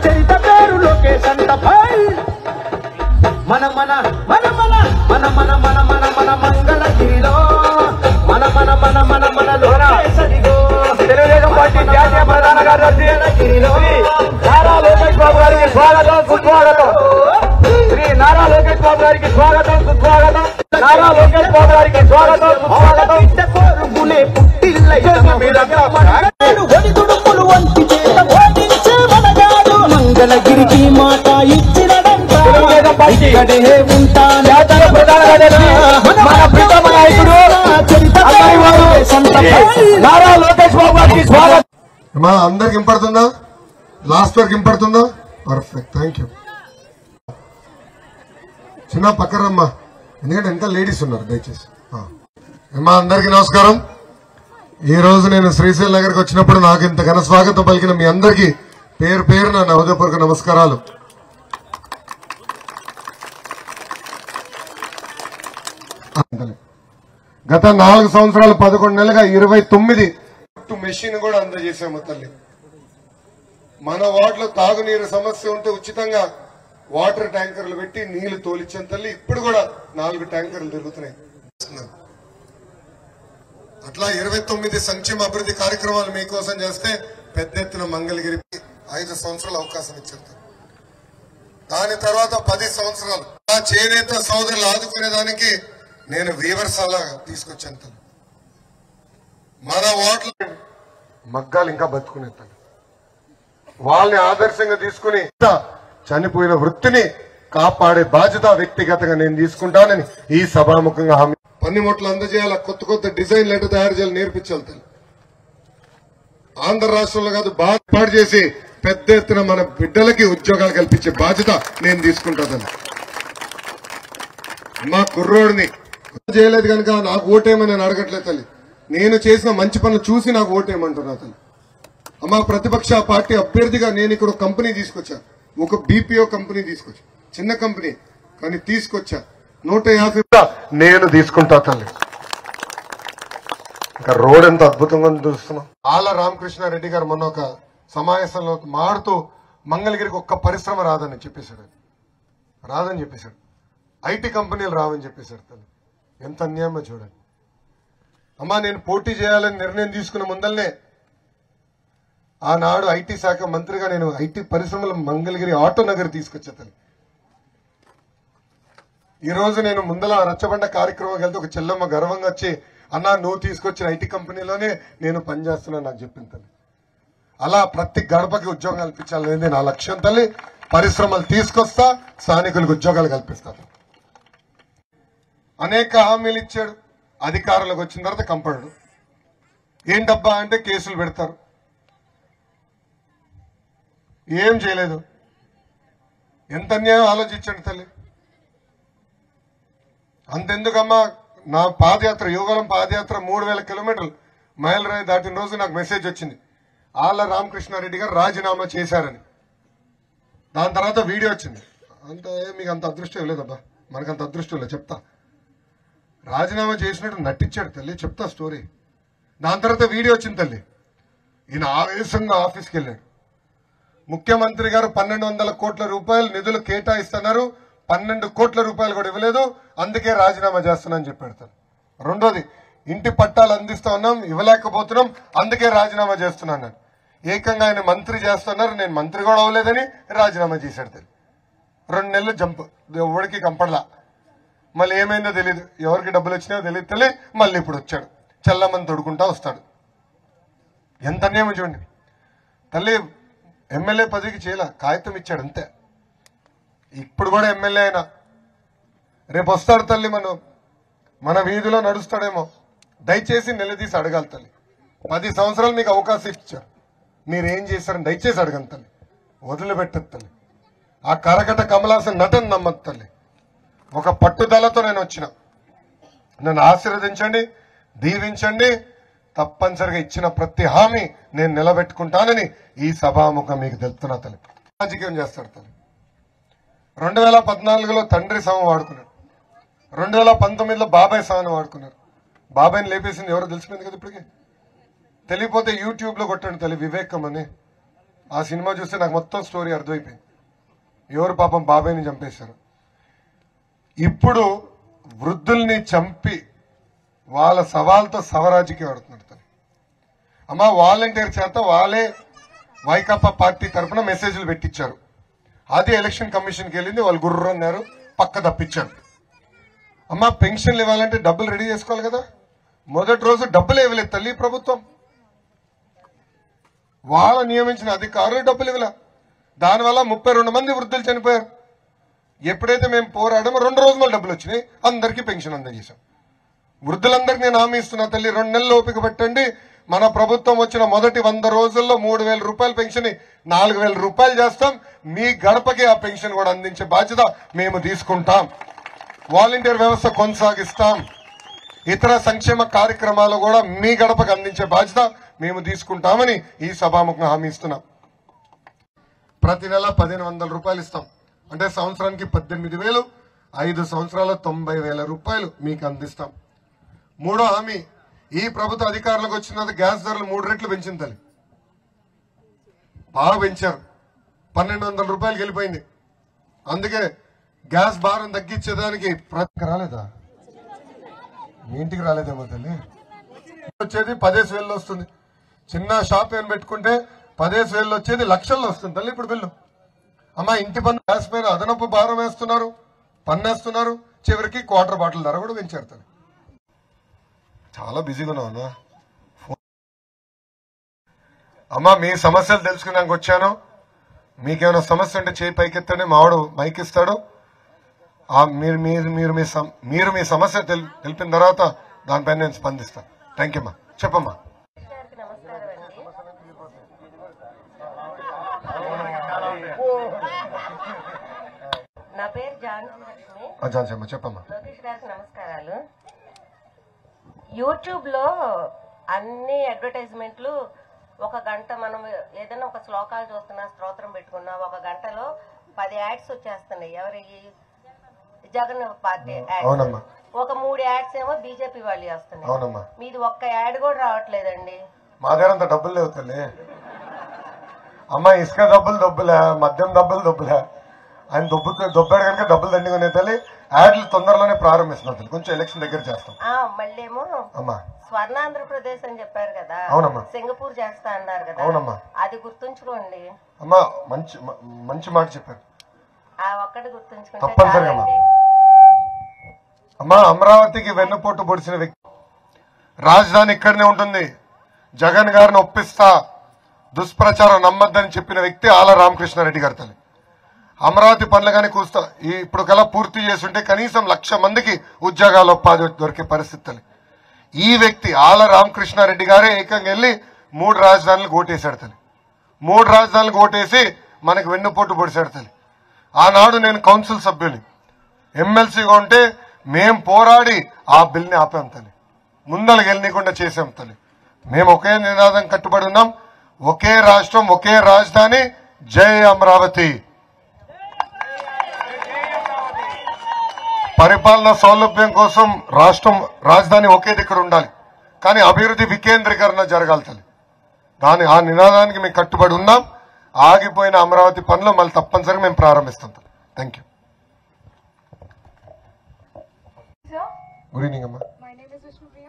చరిత పేరు లోకేష్ అంట మన మన మన మన మన మన మన మన మన మంగళగిరిలో మన మన మన మన మన లోకేశడిగో తెలుగుదేశం పార్టీ జాతీయ ప్రధాన కార్యదర్శి నారా లోకేష్ బాబు గారికి స్వాగతం సుస్వాగతం. శ్రీ నారా లోకేష్ బాబు గారికి స్వాగతం సుస్వాగతం. నారా లోకేష్ బాబు గారికి స్వాగతం సుస్వాగతం. కోరుగులే పుట్టిల్లు వంటి చేత ఓడించే మనగాడు మంగళగిరికి మాట ఇచ్చినదంట ఇక్కడే ఉంటా జాతీయ ప్రధాన కార్యదర్శి మన ప్రియతమ నాయకుడు నారా లోకేష్ బాబు గారికి స్వాగతం. అందరికి ఇంపడుతుందా? లాస్ట్ వరకు ఇంపడుతుందా? Perfect, thank you. చిన్న పక్కరమ్మా, ఎందుకంటే ఇంకా లేడీస్ ఉన్నారు, దయచేసి. అమ్మా అందరికి నమస్కారం. ఈ రోజు నేను శ్రీశైలం నగర్కి వచ్చినప్పుడు నాకు ఇంత ఘన స్వాగతం పలికిన మీ అందరికీ పేరు పేరున నా హృదయపూర్వక నమస్కారాలు. గత 4 సంవత్సరాలు 11 నెలలుగా 29 మెషిన్ కూడా అందజేశాము తల్లి. మన వార్డులో తాగునీరు సమస్య ఉంటే ఉచితంగా వాటర్ ట్యాంకర్లు పెట్టి నీళ్లు తోలిచ్చాను తల్లి. ఇప్పుడు కూడా 4 ట్యాంకర్లు తిరుగుతున్నాయి. అట్లా 29 సంక్షేమ అభివృద్ధి కార్యక్రమాలు మీకోసం చేస్తే పెద్ద ఎత్తున మంగళగిరికి 5 సంవత్సరాలు అవకాశం ఇచ్చారు. దాని తర్వాత 10 సంవత్సరాలు ఆ చేనేత సోదరులు ఆదుకునేదానికి నేను వీవర్స్ అలా తీసుకొచ్చాను తల్లి. మన వార్డులో మగ్గాలు ఇంకా బతుకునే తల్లి. వాళ్ళని ఆదర్శంగా తీసుకుని చనిపోయిన వృత్తిని కాపాడే బాధ్యత వ్యక్తిగతంగా నేను తీసుకుంటానని ఈ సభాముఖంగా హామీ. పన్నిముట్లు అందజేయాలి, కొత్త కొత్త డిజైన్లు ఎటు తయారు చేయాలి నేర్పించాలి తల్లి. ఆంధ్ర రాష్ట్రంలో కాదు బాగా ఏర్పాటు చేసి పెద్ద ఎత్తున మన బిడ్డలకి ఉద్యోగాలు కల్పించే బాధ్యత నేను తీసుకుంటాను. మా కుర్రోడిని చేయలేదు కనుక నాకు ఓటేయమని నేను అడగట్లేదు తల్లి. నేను చేసిన మంచి పనులు చూసి నాకు ఓటేయమంటున్నా తల్లి. అమ్మా ప్రతిపక్ష పార్టీ అభ్యర్థిగా నేను ఇక్కడ ఒక కంపెనీ తీసుకొచ్చా, ఒక బీపీఓ కంపెనీ తీసుకొచ్చా, చిన్న కంపెనీ కానీ తీసుకొచ్చా. 150 నేను తీసుకుంటా తల్లి. ఇంకా రోడ్ ఎంత అద్భుతంగా చూస్తున్నాం. ఆల రామకృష్ణారెడ్డి గారు మొన్న ఒక సమావేశంలో మాడుతూ మంగళగిరికి ఒక్క పరిశ్రమ రాదని చెప్పేశాడు. రాదని చెప్పేశాడు. ఐటీ కంపెనీలు రావని చెప్పేశాడు తల్లి. ఎంత అన్యాయమో చూడండి. అమ్మా నేను పోటీ చేయాలని నిర్ణయం తీసుకున్న ముందల్నే ఆనాడు ఐటీ శాఖ మంత్రిగా నేను ఐటీ పరిశ్రమల మంగళగిరి ఆటో నగర్ తీసుకొచ్చా తల్లి. ఈ రోజు నేను ముందల రచ్చబండ కార్యక్రమం వెళ్తే ఒక చెల్లమ్మ గర్వంగా వచ్చి అన్నా నువ్వు తీసుకొచ్చిన ఐటీ కంపెనీలోనే నేను పనిచేస్తున్నా నాకు చెప్పింది తల్లి. అలా ప్రతి గడపకి ఉద్యోగం కల్పించాలనేది నా లక్ష్యం తల్లి. పరిశ్రమలు తీసుకొస్తా, స్థానికులకు ఉద్యోగాలు కల్పిస్తాను. అనేక హామీలు ఇచ్చాడు. అధికారులకు వచ్చిన తర్వాత కంపడు. ఏంటబ్బా అంటే కేసులు పెడతారు. ఏం చేయలేదు. ఎంత అన్యాయం ఆలోచించండి తల్లి. అంతెందుకమ్మా నా పాదయాత్ర యోగాలం పాదయాత్ర 3000 కిలోమీటర్లు మైలురాయి దాటిన రోజు నాకు మెసేజ్ వచ్చింది, ఆళ్ల రామకృష్ణారెడ్డి గారు రాజీనామా చేశారని. దాని తర్వాత వీడియో వచ్చింది. అంత మీకు అంత అదృష్టం లేదబ్బా, మనకంత అదృష్టం లేదు. చెప్తా, రాజీనామా చేసినట్టు నటించాడు తల్లి. చెప్తా స్టోరీ. దాని తర్వాత వీడియో వచ్చింది తల్లి. ఈయన ఆవేశంగా ఆఫీస్కి వెళ్ళాడు. ముఖ్యమంత్రి గారు 1200 కోట్ల రూపాయలు నిధులు కేటాయిస్తున్నారు, 12 కోట్ల రూపాయలు కూడా ఇవ్వలేదు, అందుకే రాజీనామా చేస్తున్నా అని చెప్పాడు తను. రెండోది, ఇంటి పట్టాలు అందిస్తా ఉన్నాం ఇవ్వలేకపోతున్నాం, అందుకే రాజీనామా చేస్తున్నాను. ఏకంగా ఆయన మంత్రి చేస్తున్నారు, నేను మంత్రి కూడా అవ్వలేదని రాజీనామా చేశాడు తల్లి. 2 నెలలు జంప్, ఎవరికి కంపడలా. మళ్ళీ ఏమైందో తెలియదు, ఎవరికి డబ్బులు వచ్చినాయో తెలియదు తల్లి. మళ్ళీ ఇప్పుడు వచ్చాడు, చల్లమని తొడుకుంటా వస్తాడు. ఎంత అన్యాయం చూడండి తల్లి. ఎమ్మెల్యే పదవికి చేయలే, కాగితం ఇచ్చాడు అంతే. ఇప్పుడు కూడా ఎమ్మెల్యే అయినా రేపు వస్తాడు తల్లి, మన వీధిలో నడుస్తాడేమో. దయచేసి నిలదీసి అడగాలి తల్లి. 10 సంవత్సరాలు మీకు అవకాశం ఇచ్చారు, మీరేం చేశారని దయచేసి అడగండి తల్లి. వదిలిపెట్టదు తల్లి. ఆ కరకట కమలాసన్ నటన నమ్మదు తల్లి. ఒక పట్టుదలతో నేను వచ్చిన, నన్ను ఆశీర్వదించండి, దీవించండి. తప్పనిసరిగా ఇచ్చిన ప్రతి హామీ నేను నిలబెట్టుకుంటానని ఈ సభాముఖం మీకు తెలుపుతున్నా తల్లి. రాజకీయం చేస్తాడు తల్లి. 2014లో తండ్రి శవం వాడుకున్నాడు, 2019లో బాబాయ్ శవాన్ని వాడుకున్నారు. బాబాయ్ని లేపేసింది ఎవరో తెలిసిపోయింది కదా ఇప్పటికి. తెలియపోతే యూట్యూబ్ లో కొట్టండి తల్లి, వివేకం అని. ఆ సినిమా చూస్తే నాకు మొత్తం స్టోరీ అర్థమైపోయింది. ఎవరు పాపం బాబాయ్ని చంపేశారు. ఇప్పుడు వృద్ధుల్ని చంపి వాళ్ళ సవాల్తో సవరాజకీయం ఆడుతున్నారు. అమ్మ వాలంటీర్ చేత వాళ్ళే వైకాపా పార్టీ తరఫున మెసేజ్లు పెట్టించారు. అది ఎలక్షన్ కమిషన్కి వెళ్ళింది, వాళ్ళు గుర్రన్నారు, పక్క తప్పించారు. అమ్మ పెన్షన్లు ఇవ్వాలంటే డబ్బులు రెడీ చేసుకోవాలి కదా. మొదటి రోజు డబ్బులు ఇవ్వలేదు తల్లి ప్రభుత్వం. వాళ్ళ నియమించిన అధికారులు డబ్బులు ఇవ్వలే. దానివల్ల 32 మంది వృద్ధులు చనిపోయారు. ఎప్పుడైతే మేము పోరాడామో 2 రోజులు డబ్బులు వచ్చినాయి, అందరికీ పెన్షన్ అందజేశాం. వృద్ధులందరికీ నేను హామీ ఇస్తున్నా తల్లి, 2 నెలలు ఓపిక పెట్టండి. మన ప్రభుత్వం వచ్చిన మొదటి 100 రోజుల్లో 3,000 రూపాయల పెన్షన్ 4,000 రూపాయలు చేస్తాం. మీ గడపకి ఆ పెన్షన్ కూడా అందించే బాధ్యత మేము తీసుకుంటాం. వాలంటీర్ వ్యవస్థ కొనసాగిస్తాం. ఇతర సంక్షేమ కార్యక్రమాలు కూడా మీ గడపకు అందించే బాధ్యత మేము తీసుకుంటామని ఈ సభాముఖంగా హామీ ఇస్తున్నాం. ప్రతి నెల 1,500 రూపాయలు ఇస్తాం. అంటే సంవత్సరానికి 18,000, 5 సంవత్సరాల 90,000 రూపాయలు మీకు అందిస్తాం. మూడో హామీ, ఈ ప్రభుత్వ అధికారులకు వచ్చిన గ్యాస్ ధరలు 3 రెట్లు పెంచింది తల్లి. బాగా పెంచారు. 1,200 రూపాయలు వెళ్ళిపోయింది. అందుకే గ్యాస్ భారం తగ్గించేదానికి రాలేదా, మీ ఇంటికి రాలేదేమో తల్లి. వచ్చేది 15,000 వస్తుంది. చిన్న షాప్ ఏం పెట్టుకుంటే 15,000 వచ్చేది లక్షల్లో వస్తుంది తల్లి ఇప్పుడు బిల్లు. అమ్మా ఇంటి పన్ను గ్యాస్ పైన అదనపు భారం వేస్తున్నారు, పన్నేస్తున్నారు. చివరికి క్వార్టర్ బాటిల్ ధర కూడా పెంచారు తల్లి. చాలా బిజీగా ఉన్నావు అమ్మా. మీ సమస్యలు తెలుసుకున్నాక వచ్చాను. మీకేమైనా సమస్య ఉంటే చేయి పైకెత్తండి, మావాడు మైక్ ఇస్తాడు. మీరు మీ సమస్య తెలిపిన తర్వాత దానిపైన నేను స్పందిస్తాను. థ్యాంక్ యూ అమ్మా. చెప్పమ్మా. నా పేరు ఝాన్సీ అమ్మా. చెప్పమ్మా. లోకేష్ గారికి నమస్కారాలు. యూట్యూబ్ లో అన్ని అడ్వర్టైజ్మెంట్లు 1 గంట మనం ఏదైనా ఒక శ్లోకాలు చూస్తున్నా, స్తోత్రం పెట్టుకున్నా 1 గంటలో 10 యాడ్స్ వచ్చేస్తున్నాయి. ఎవరి జగన్ పార్టీ యాడ్, ఒక 3 యాడ్స్ ఏమో బీజేపీ వాళ్ళు వస్తున్నాయి. మీది ఒక్క యాడ్ కూడా రావట్లేదండి. మా దగ్గర అంత డబ్బులు లేవు తల్లి. అమ్మా ఇసుక డబ్బులే, మద్యం డబ్బులే. ఆయన దొబ్బాడు కనుక డబ్బులు దండిగా తల్లి. యాడ్లు తొందరలోనే ప్రారంభిస్తున్నాం తల్లి. కొంచెం ఎలక్షన్ దగ్గర చేస్తాం. మళ్ళేమో అమ్మా స్వర్ణాంధ్రప్రదేశ్ అని చెప్పారు కదా. అవునమ్మా. సింగపూర్ చేస్తా అన్నారు కదా. అవునమ్మా. అది గుర్తుంచుకోండి అమ్మా. మంచి మాట చెప్పారు. ఆ ఒక్కటి గుర్తుంచుకుంటే తప్పనిసరిగా అమ్మా. అమరావతికి వెన్నుపోటు పొడిచిన వ్యక్తి, రాజధాని ఇక్కడనే ఉంటుంది, జగన్ గారిని ఒప్పిస్తా, దుష్ప్రచారం నమ్మద్దని చెప్పిన వ్యక్తి ఆల రామకృష్ణారెడ్డి గారి తల్లి. అమరావతి పనులు కానీ ఇప్పుడు కల్లా పూర్తి చేస్తుంటే కనీసం 1,00,000 మందికి ఉద్యోగాలు ఉపాధి దొరికే పరిస్థితులు. ఈ వ్యక్తి ఆల రామకృష్ణారెడ్డి గారే ఏకంగా వెళ్లి 3 రాజధానులకు ఓటేశాడు తల్లి. 3 రాజధానులకు ఓటేసి మనకు వెన్నుపోటు పొడిచాడు తల్లి. ఆనాడు నేను కౌన్సిల్ సభ్యుని, ఎమ్మెల్సీగా ఉంటే మేం పోరాడి ఆ బిల్ని ఆపాం తల్లి. ముందలకు వెళ్ళనీయకుండా చేశాం తల్లి. మేము ఒకే నినాదం కట్టుబడి ఉన్నాం. ఒకే రాష్ట్రం, ఒకే రాజధాని, జై అమరావతి. పరిపాలన సౌలభ్యం కోసం రాజధాని ఒకే దగ్గర ఉండాలి, కానీ అభివృద్ధి వికేంద్రీకరణ జరగాలి తల్లి. ఆ నినాదానికి మేము కట్టుబడి ఉన్నాం. ఆగిపోయిన అమరావతి పనులు మళ్ళీ తప్పనిసరిగా మేము ప్రారంభిస్తాం తల్లి. Thank you. గుడ్ ఈవినింగ్ అమ్మా. My name is Vishnupriya.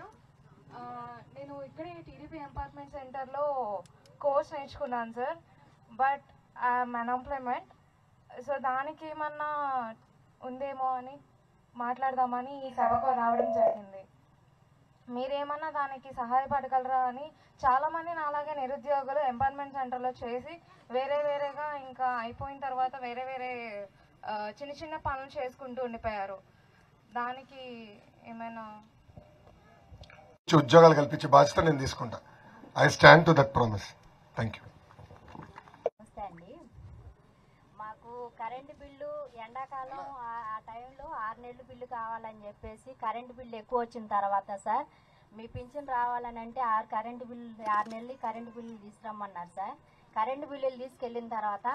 నేను ఇక్కడే టీడీపీ ఎంపార్ట్మెంట్ సెంటర్లో కోర్స్ నేర్చుకున్నాను sir. But I'm unemployment. So దానికి ఏమన్నా ఉందేమో అని మాట్లాడదామని ఈ సభకు రావడం జరిగింది. మీరేమన్నా దానికి సహాయపడగలరా అని. చాలామంది నాలాగే నిరుద్యోగులు ఎంపార్ట్మెంట్ సెంటర్లో చేసి వేరేగా ఇంకా అయిపోయిన తర్వాత వేరే చిన్న చిన్న పనులు చేసుకుంటూ ఉండిపోయారు. దానికి ఏమైనా ఉద్యోగాలు కల్పించే బాధ్యత నేను తీసుకుంటా. I stand to that promise. Thank you. నమస్తే అండి. మాకు కరెంటు బిల్లు ఎండాకాలం ఆ టైంలో 6 నెలలు బిల్లు కావాలని చెప్పేసి కరెంటు బిల్లు ఎక్కువ వచ్చిన తర్వాత సార్ మీ పింఛన్ రావాలని అంటే 6 నెలలు కరెంటు బిల్లు తీసుకురమ్మన్నారు సార్. కరెంటు బిల్లులు తీసుకెళ్ళిన తర్వాత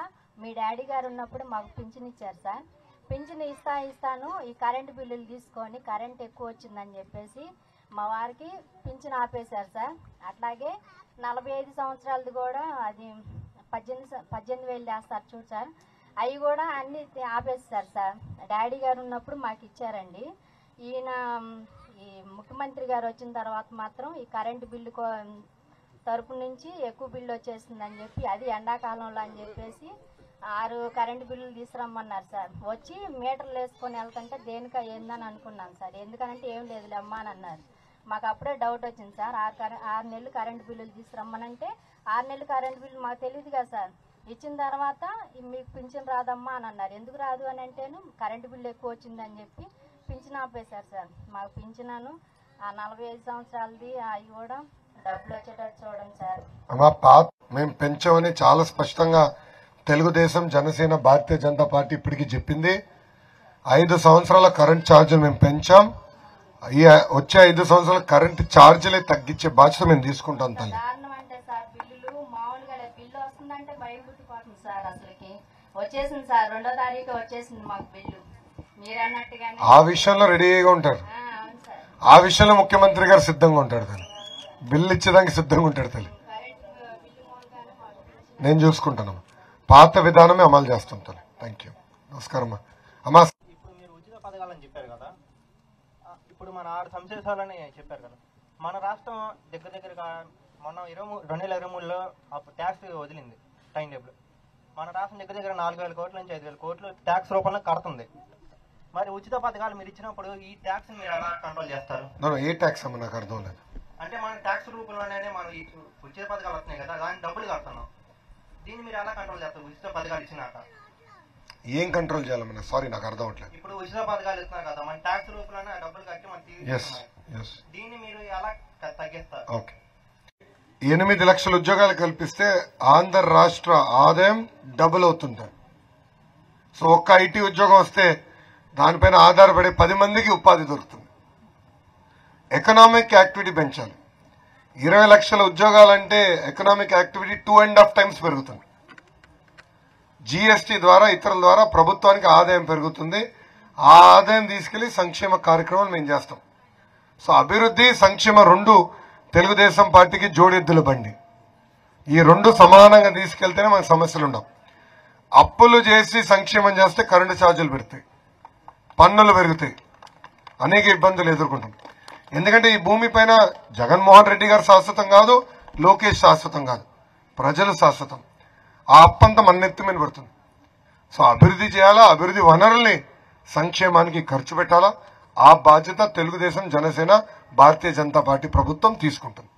మీ డాడీ గారు ఉన్నప్పుడు మాకు పింఛన్ ఇచ్చారు సార్. పింఛన్ ఇస్తాను ఈ కరెంటు బిల్లులు తీసుకొని కరెంట్ ఎక్కువ వచ్చిందని చెప్పేసి మా వారికి పింఛన్ ఆపేశారు సార్. అట్లాగే 45 సంవత్సరాలది కూడా అది 18,000 వేస్తారు చూడు సార్, అవి కూడా అన్ని ఆపేస్తారు సార్. డాడీ గారు ఉన్నప్పుడు మాకు ఇచ్చారండి. ఈయన ఈ ముఖ్యమంత్రి గారు వచ్చిన తర్వాత మాత్రం ఈ కరెంటు బిల్లు తరపు నుంచి ఎక్కువ బిల్లు వచ్చేసిందని చెప్పి, అది ఎండాకాలంలో అని చెప్పేసి 6 కరెంటు బిల్లులు తీసుకురమ్మన్నారు సార్. వచ్చి మీటర్లు వేసుకొని వెళ్తుంటే దేనికా ఏందని అనుకున్నాను సార్. ఎందుకనంటే ఏం లేదులే అమ్మా అని అన్నారు. మాకు అప్పుడే డౌట్ వచ్చింది సార్. 6 నెలలు కరెంటు బిల్లులు తీసుకురమ్మనంటే 6 నెలలు కరెంటు బిల్లు మాకు తెలియదు కదా సార్. ఇచ్చిన తర్వాత మీకు పింఛన్ రాదమ్మా అని అన్నారు. ఎందుకు రాదు అని అంటేను కరెంటు బిల్లు ఎక్కువ వచ్చిందని చెప్పి పింఛన్ ఆపేశారు సార్. మాకు పింఛనాను 45 సంవత్సరాలది అవి కూడా డబ్బులు వచ్చేటట్టు చూడండి సార్. మేము పెంచామని చాలా స్పష్టంగా తెలుగుదేశం, జనసేన, భారతీయ జనతా పార్టీ ఇప్పటికీ చెప్పింది. 5 సంవత్సరాల కరెంట్ ఛార్జీలు మేము పెంచాం. ఈ వచ్చే 5 సంవత్సరాల కరెంట్ ఛార్జీలే తగ్గించే బాధ్యత మేము తీసుకుంటాం తల్లి. కారణం అంటే సార్ బిల్లులు మామూలుగా బిల్లు వస్తుందంటే భయం పుట్టిపోతుంది సార్. అసలుకి వచ్చేసింది సార్, 2వ తారీఖు వచ్చేసింది మాకు బిల్లు. మీరు అన్నట్టుగానే ఆ విషయంలో రెడీగా ఉంటారు. అవును సార్. ఆ విషయంలో ముఖ్యమంత్రి గారు సిద్ధంగా ఉంటాడు తల్లి. బిల్లు ఇచ్చేదానికి సిద్ధంగా ఉంటాడు తల్లి. నేను చూసుకుంటాను. పాత విధానమే అమలు చేస్తాం తల్లి. Thank you. నమస్కారం అమ్మా. ఇప్పుడు మీరు ఉచిత పథకాలని చెప్పారు కదా, ఇప్పుడు మన 6 సంవత్సరాలని చెప్పారు కదా. మన రాష్ట్రం దగ్గరగా మొన్న 2023లో ట్యాక్స్ వదిలింది టైం టేబుల్. మన రాష్ట్రం దగ్గర 4,000 కోట్ల నుంచి 5,000 కోట్లు ట్యాక్స్ రూపంలో కడుతుంది. మరి ఉచిత పథకాలు మీరు ఇచ్చినప్పుడు ఈ ట్యాక్స్ మీరు ఎలా కంట్రోల్ చేస్తారు? ఏ ట్యాక్స్ అమ్మా నాకు అర్థం లేదు. అంటే మన ట్యాక్స్ రూపంలోనే మనం ఈ ఉచిత పథకాలు వస్తున్నాయి కదా, దానికి డబ్బులు కడుతున్నాం. దీన్ని మీరు ఎలా కంట్రోల్ చేస్తారు ఉచిత పథకాలు ఇచ్చినాక? ఏం కంట్రోల్ చేయాలమ్మా? సారీ నాకు అర్థం అవట్లేదు. ఇప్పుడు ఉచిత పథకాలు ఇస్తున్నారు కదా, మన ట్యాక్స్ రూపంలోనే డబ్బులు కట్టి మనం దీన్ని మీరు ఎలా తగ్గిస్తారు? ఓకే. 8 లక్షల ఉద్యోగాలు కల్పిస్తే ఆంధ్ర రాష్ట్ర ఆదాయం డబుల్ అవుతుంది. సో ఒక్క ఐటీ ఉద్యోగం వస్తే దానిపైన ఆధారపడే 10 మందికి ఉపాధి దొరుకుతుంది. ఎకనామిక్ యాక్టివిటీ పెంచాలి. 20 లక్షల ఉద్యోగాలంటే ఎకనామిక్ యాక్టివిటీ 2.5 times పెరుగుతుంది. జీఎస్టీ ద్వారా ఇతరుల ద్వారా ప్రభుత్వానికి ఆదాయం పెరుగుతుంది. ఆ ఆదాయం తీసుకెళ్లి సంక్షేమ కార్యక్రమాలు మేము చేస్తాం. సో అభివృద్ధి, సంక్షేమ 2 తెలుగుదేశం పార్టీకి జోడెద్దుల బండి. ఈ 2 సమానంగా తీసుకెళ్తేనే మనకు సమస్యలు ఉండవు. అప్పులు చేసి సంక్షేమం చేస్తే కరెంటు ఛార్జీలు పెడతాయి, పన్నులు పెరుగుతాయి, అనేక ఇబ్బందులు ఎదుర్కొంటాం. ఎందుకంటే ఈ భూమి పైన జగన్మోహన్ రెడ్డి గారు శాశ్వతం కాదు, లోకేష్ శాశ్వతం కాదు, ప్రజలు శాశ్వతం. ఆ అప్పంతా మన ఎత్తి మీద పడుతుంది. సో అభివృద్ధి చేయాలా, అభివృద్ధి వనరుల్ని సంక్షేమానికి ఖర్చు పెట్టాలా, ఆ బాధ్యత తెలుగుదేశం, జనసేన, భారతీయ జనతా పార్టీ ప్రభుత్వం తీసుకుంటుంది.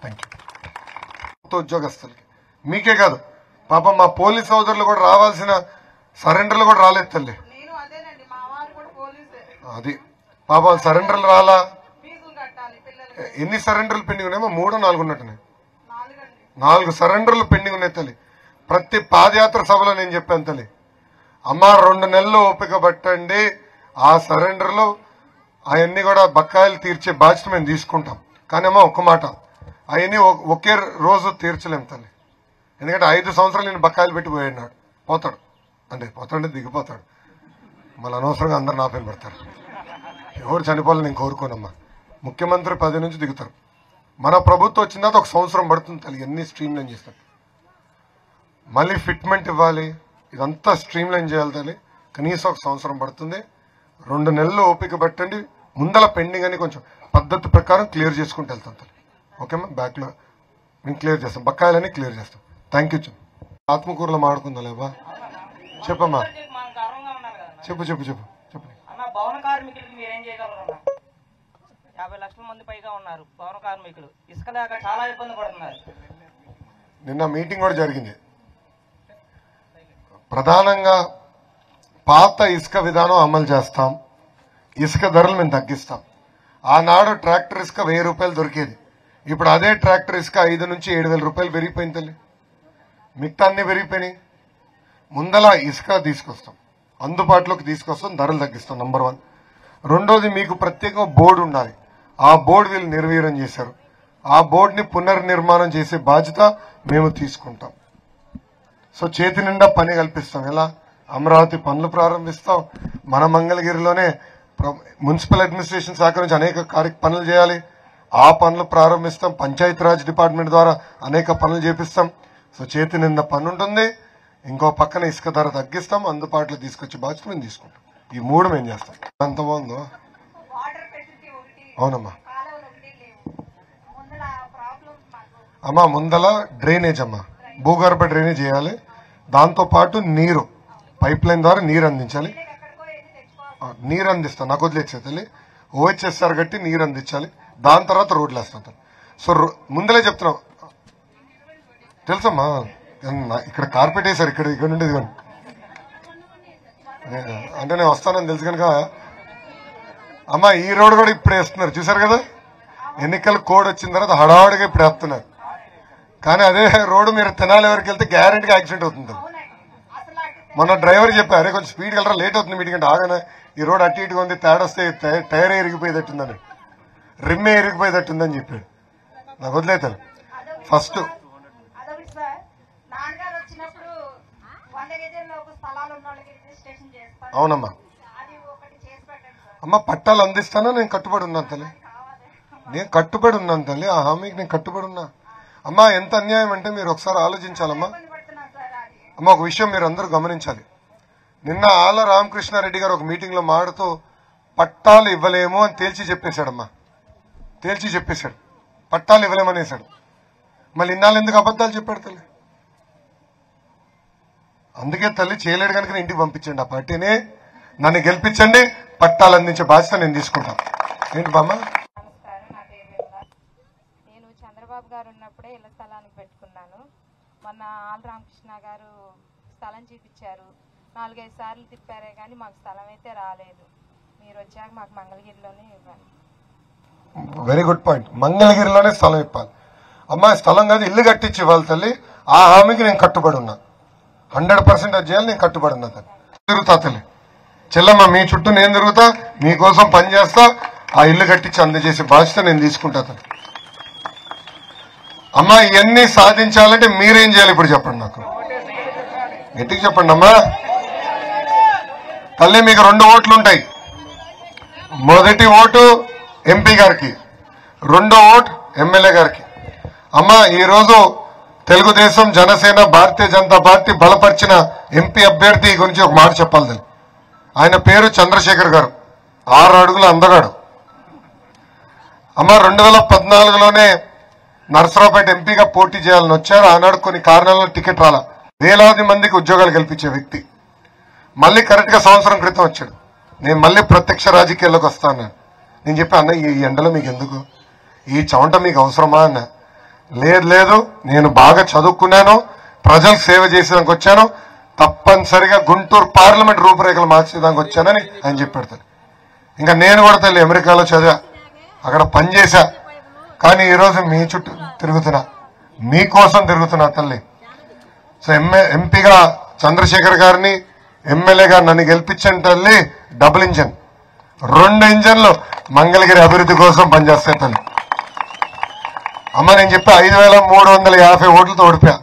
Thank you. ఉద్యోగస్తులకి మీకే కాదు, పాపం మా పోలీస్ సోదరులు కూడా రావాల్సిన సరెండర్లు కూడా రాలేదు తల్లి. అది పాపం సరెండర్లు రాలా. ఎన్ని సరెండర్లు పెండింగ్ ఉన్నాయో? 3-4 ఉన్నట్టున్నాయి. 4 సరెండర్లు పెండింగ్ ఉన్నాయి తల్లి. ప్రతి పాదయాత్ర సభలో నేను చెప్పాను తల్లి, అమ్మా 2 నెలలు ఓపిక పట్టండి, ఆ సరెండర్లు అవన్నీ కూడా బకాయిలు తీర్చే బాధ్యత మేము తీసుకుంటాం. కానీ అమ్మా ఒక్క మాట, అవన్నీ ఒకే రోజు తీర్చలేం తల్లి. ఎందుకంటే 5 సంవత్సరాలు నేను బకాయిలు పెట్టి పోయినాడు, పోతాడు అంటే పోతాడంటే దిగిపోతాడు. మళ్ళీ అనవసరంగా అందరు నా పైన పడతారు. ఎవరు చనిపోవాలని నేను కోరుకోనమ్మా. ముఖ్యమంత్రి 10 నుంచి దిగుతారు. మన ప్రభుత్వం వచ్చిన తర్వాత 1 సంవత్సరం పడుతుంది తల్లి, ఎన్ని స్ట్రీమ్ లైన్ చేస్తారు. మళ్ళీ ఫిట్మెంట్ ఇవ్వాలి, ఇదంతా స్ట్రీమ్ లైన్ చేయాలి తల్లి. కనీసం 1 సంవత్సరం పడుతుంది. 2 నెలలు ఓపిక పెట్టండి. ముందల పెండింగ్ అని కొంచెం పద్ధతి ప్రకారం క్లియర్ చేసుకుంటూ వెళ్తాం తల్లి. ఓకేమ్మా, బ్యాక్ లో మేము క్లియర్ చేస్తాం, బకాయిలన్నీ క్లియర్ చేస్తాం. Thank you. ఆత్మకూరులో మాడుకుందా లేవా? చెప్పమ్మా, చెప్పు చెప్పు చెప్పు చెప్పు. భవన కార్మికులకి మీరేం చేయగలరు? 50 లక్షల మంది పైగా ఉన్నారు భవన కార్మికులు, ఇసుక లేక చాలా ఇబ్బంది పడుతున్నారు. నిన్న మీటింగ్ కూడా జరిగింది. ప్రధానంగా పాత ఇసుక విధానం అమలు చేస్తాం, ఇసుక ధరలు మేము తగ్గిస్తాం. ఆనాడు ట్రాక్టర్ ఇసుక 1000 రూపాయలు దొరికేది, ఇప్పుడు అదే ట్రాక్టర్ ఇసుక 5 నుంచి 7,000 రూపాయలు పెరిగిపోయింది తల్లి. మిగతా అన్ని పెరిగిపోయినాయి. ముందల ఇసుక తీసుకొస్తాం, అందుబాటులోకి తీసుకొస్తాం, ధరలు తగ్గిస్తాం. నంబర్ 1. రెండోది, మీకు ప్రత్యేకంగా బోర్డు ఉండాలి. ఆ బోర్డు వీళ్ళు నిర్వీర్యం చేశారు. ఆ బోర్డుని పునర్నిర్మాణం చేసే బాధ్యత మేము తీసుకుంటాం. సో చేతి నిండా పని కల్పిస్తాం. ఎలా? అమరావతి పనులు ప్రారంభిస్తాం. మన మంగళగిరిలోనే మున్సిపల్ అడ్మినిస్ట్రేషన్ శాఖ నుంచి అనేక పనులు చేయాలి, ఆ పనులు ప్రారంభిస్తాం. పంచాయతీరాజ్ డిపార్ట్మెంట్ ద్వారా అనేక పనులు చేపిస్తాం. సో చేతి నిండా పని ఉంటుంది, ఇంకో పక్కన ఇసుక ధర తగ్గిస్తాం, అందుబాటులో తీసుకొచ్చి బాధ్యత మేము తీసుకుంటాం. ఈ 3 మేము చేస్తాం. ఎంత బాగుందో. అవునమ్మా అమ్మా, ముందల డ్రైనేజ్ అమ్మా, భూగర్భ డ్రైనేజ్ చేయాలి. దాంతో పాటు నీరు పైప్ లైన్ ద్వారా నీరు అందించాలి. నీరు అందిస్తాం, నాకు వదిలేచ్చే తల్లి. ఓహెచ్ఎస్ఆర్ కట్టి నీరు అందించాలి. దాని తర్వాత రోడ్లు వేస్తాం. సో ముందలే చెప్తున్నాం తెలుసమ్మా. ఇక్కడ కార్పెట్ వేసారు, ఇక్కడ నుండి అంటే నేను వస్తానని తెలుసు కనుక అమ్మా ఈ రోడ్ కూడా ఇప్పుడు వేస్తున్నారు, చూసారు కదా. ఎన్నికల కోడ్ వచ్చిన తర్వాత హడావుడిగా ఇప్పుడు వేస్తున్నారు. కానీ అదే రోడ్డు మీరు తెనాలి వరకు వెళ్తే గ్యారెంటీగా యాక్సిడెంట్ అవుతుంది. మొన్న డ్రైవర్ చెప్పారు, అరే కొంచెం స్పీడ్ వెళ్ళరా, లేట్ అవుతుంది మీటింగ్ అంటే. ఆగానే ఈ రోడ్ అటు ఇటుగా ఉంది, తేడా వస్తే టైర్ ఇరిగిపోయేటట్టుందని, రిమ్మే ఇరిగిపోయేటట్టుందని చెప్పాడు. నాకు వదిలేతాను ఫస్ట్. అవునమ్మా అమ్మ, పట్టాలు అందిస్తానా, నేను కట్టుబడి ఉన్నాను తల్లి. నేను కట్టుబడి ఉన్నాను తల్లి, ఆ హామీకి నేను కట్టుబడి ఉన్నా. అమ్మా ఎంత అన్యాయం అంటే మీరు ఒకసారి ఆలోచించాలమ్మా. అమ్మ ఒక విషయం మీరు అందరూ గమనించాలి. నిన్న ఆల రామకృష్ణారెడ్డి గారు ఒక మీటింగ్ లో మాడుతూ పట్టాలు ఇవ్వలేము అని తేల్చి చెప్పేశాడమ్మా. తేల్చి చెప్పేశాడు, పట్టాలు ఇవ్వలేమనేశాడు. మళ్ళీ ఇన్నాళ్ళు ఎందుకు అబద్దాలు చెప్పాడు తల్లి? అందుకే తల్లి చేయలేడు కనుక ఇంటికి పంపించండి ఆ పార్టీని. నన్ను గెలిపించండి, పట్టాలు అందించే బాధ్యత నేను తీసుకుంటాను. ఏంటి బామ్మ? నేను చంద్రబాబు గారు ఉన్నప్పుడే ఇళ్ల స్థలానికి పెట్టుకున్నాను. మొన్న ఆల్ రామకృష్ణ గారు స్థలం చూపించారు, 4-5 సార్లు తిప్పారే కానీ మాకు స్థలం అయితే రాలేదు. మీరు వచ్చాక మాకు మంగళగిరిలోనే ఇవ్వాలి. Very good point. మంగళగిరిలోనే స్థలం ఇవ్వాలి అమ్మా. స్థలం కాదు, ఇల్లు కట్టించి ఇవ్వాలి తల్లి. ఆ హామీకి నేను కట్టుబడి ఉన్నా, 100% అది చేయాలి. నేను కట్టుబడి ఉన్నా తల్లి. తిరుగుతా తల్లి, చెల్లమ్మ మీ చుట్టూ నేను తిరుగుతా, మీకోసం పని చేస్తా. ఆ ఇల్లు కట్టించి అందజేసే బాధ్యత నేను తీసుకుంటా తల్లి. అమ్మా ఇవన్నీ సాధించాలంటే మీరేం చేయాలి ఇప్పుడు చెప్పండి, నాకు గట్టిగా చెప్పండి అమ్మా. తల్లి మీకు 2 ఓట్లు ఉంటాయి. మొదటి ఓటు ఎంపీ గారికి, 2వ ఓటు ఎమ్మెల్యే గారికి. అమ్మా ఈరోజు తెలుగుదేశం, జనసేన, భారతీయ జనతా పార్టీ బలపరిచిన ఎంపీ అభ్యర్థి గురించి ఒక మాట చెప్పాలి. ఆయన పేరు చంద్రశేఖర్ గారు, 6 అడుగుల అందగాడు. అమ్మ 2014లోనే నరసరావుపేట ఎంపీగా పోటీ చేయాలని వచ్చారు. ఆనాడు కొన్ని కారణాలలో టికెట్ రాలా. వేలాది మందికి ఉద్యోగాలు కల్పించే వ్యక్తి. మళ్ళీ కరెక్ట్ గా సంవత్సరం క్రితం వచ్చాడు, నేను మళ్ళీ ప్రత్యక్ష రాజకీయాల్లోకి వస్తాను. నేను చెప్పా, అన్న ఈ ఎండలో మీకు ఎందుకు, ఈ చెమట మీకు అవసరమా అన్న. లేదు నేను బాగా చదువుకున్నాను, ప్రజలకు సేవ చేసేదానికి వచ్చాను, తప్పనిసరిగా గుంటూరు పార్లమెంట్ రూపురేఖలు మార్చేదానికి వచ్చానని ఆయన చెప్పాడు. ఇంకా నేను కూడా తల్లి అమెరికాలో చదివా, అక్కడ పనిచేశా. కానీ ఈరోజు మీ చుట్టూ తిరుగుతున్నా, మీకోసం తిరుగుతున్నా తల్లి. సో ఎంపీగా చంద్రశేఖర్ గారిని, ఎమ్మెల్యేగా నన్ను గెలిపించండి తల్లి. డబుల్ ఇంజన్, 2 ఇంజన్లు మంగళగిరి అభివృద్ధి కోసం పనిచేస్తాయి తల్లి. అమ్మ నేను చెప్పా 5,350 ఓట్లతో ఓడిపోయా.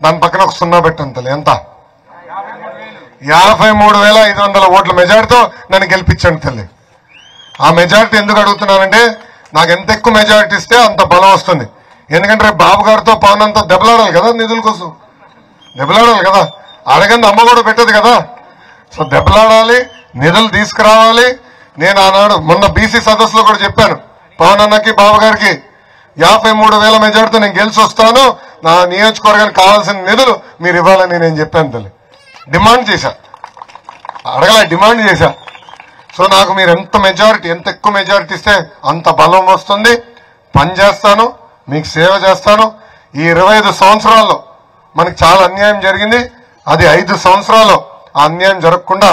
దాని పక్కన ఒక 0 పెట్టాను తల్లి. ఎంత? 53,500 ఓట్ల మెజార్టీతో నన్ను గెలిపించండి తల్లి. ఆ మెజారిటీ ఎందుకు అడుగుతున్నానంటే, నాకు ఎంత ఎక్కువ మెజారిటీ ఇస్తే అంత బలం వస్తుంది. ఎందుకంటే రేపు బాబు గారితో పవన్ అంతా దెబ్బలాడాలి కదా, నిధుల కోసం దెబ్బలాడాలి కదా. అడగంది అమ్మ కూడా పెట్టదు కదా. సో దెబ్బలాడాలి, నిధులు తీసుకురావాలి. నేను ఆనాడు మొన్న బీసీ సదస్సులో కూడా చెప్పాను, పవన్ అన్నకి బాబు గారికి 53,000 మెజార్టీతో నేను గెలిచి వస్తాను, నా నియోజకవర్గానికి కావాల్సిన నిధులు మీరు ఇవ్వాలని నేను చెప్పాను తల్లి. డిమాండ్ చేశా, అడగలే, డిమాండ్ చేశా. సో నాకు మీరు ఎంత ఎక్కువ మెజారిటీ ఇస్తే అంత బలం వస్తుంది. పని చేస్తాను, మీకు సేవ చేస్తాను. ఈ 25 సంవత్సరాల్లో మనకి చాలా అన్యాయం జరిగింది. అది 5 సంవత్సరాల్లో ఆ అన్యాయం జరగకుండా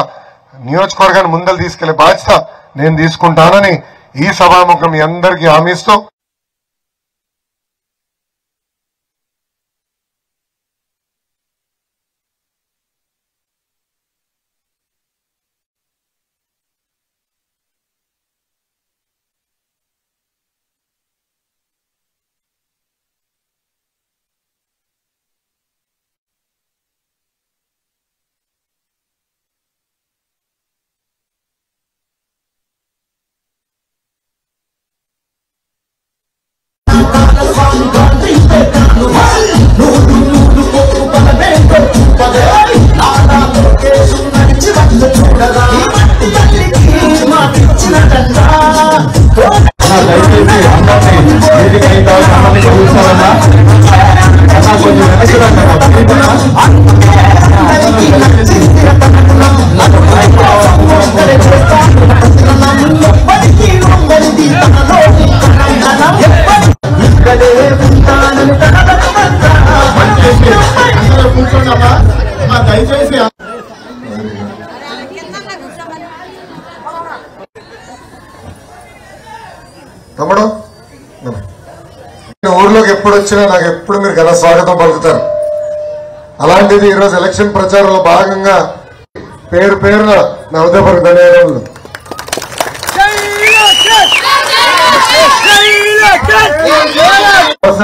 నియోజకవర్గాన్ని ముందలు తీసుకెళ్లే బాధ్యత నేను తీసుకుంటానని ఈ సభాముఖం మీ అందరికీ హామీ ఇస్తూ తమ్ముడు ఊర్లోకి ఎప్పుడు వచ్చినా నాకు ఎప్పుడు మీరు ఘన స్వాగతం పలుకుతారు. అలాంటిది ఈరోజు ఎలక్షన్ ప్రచారంలో భాగంగా పేరు పేరున నా హృదయపూర్వక ధన్యవాదాలు.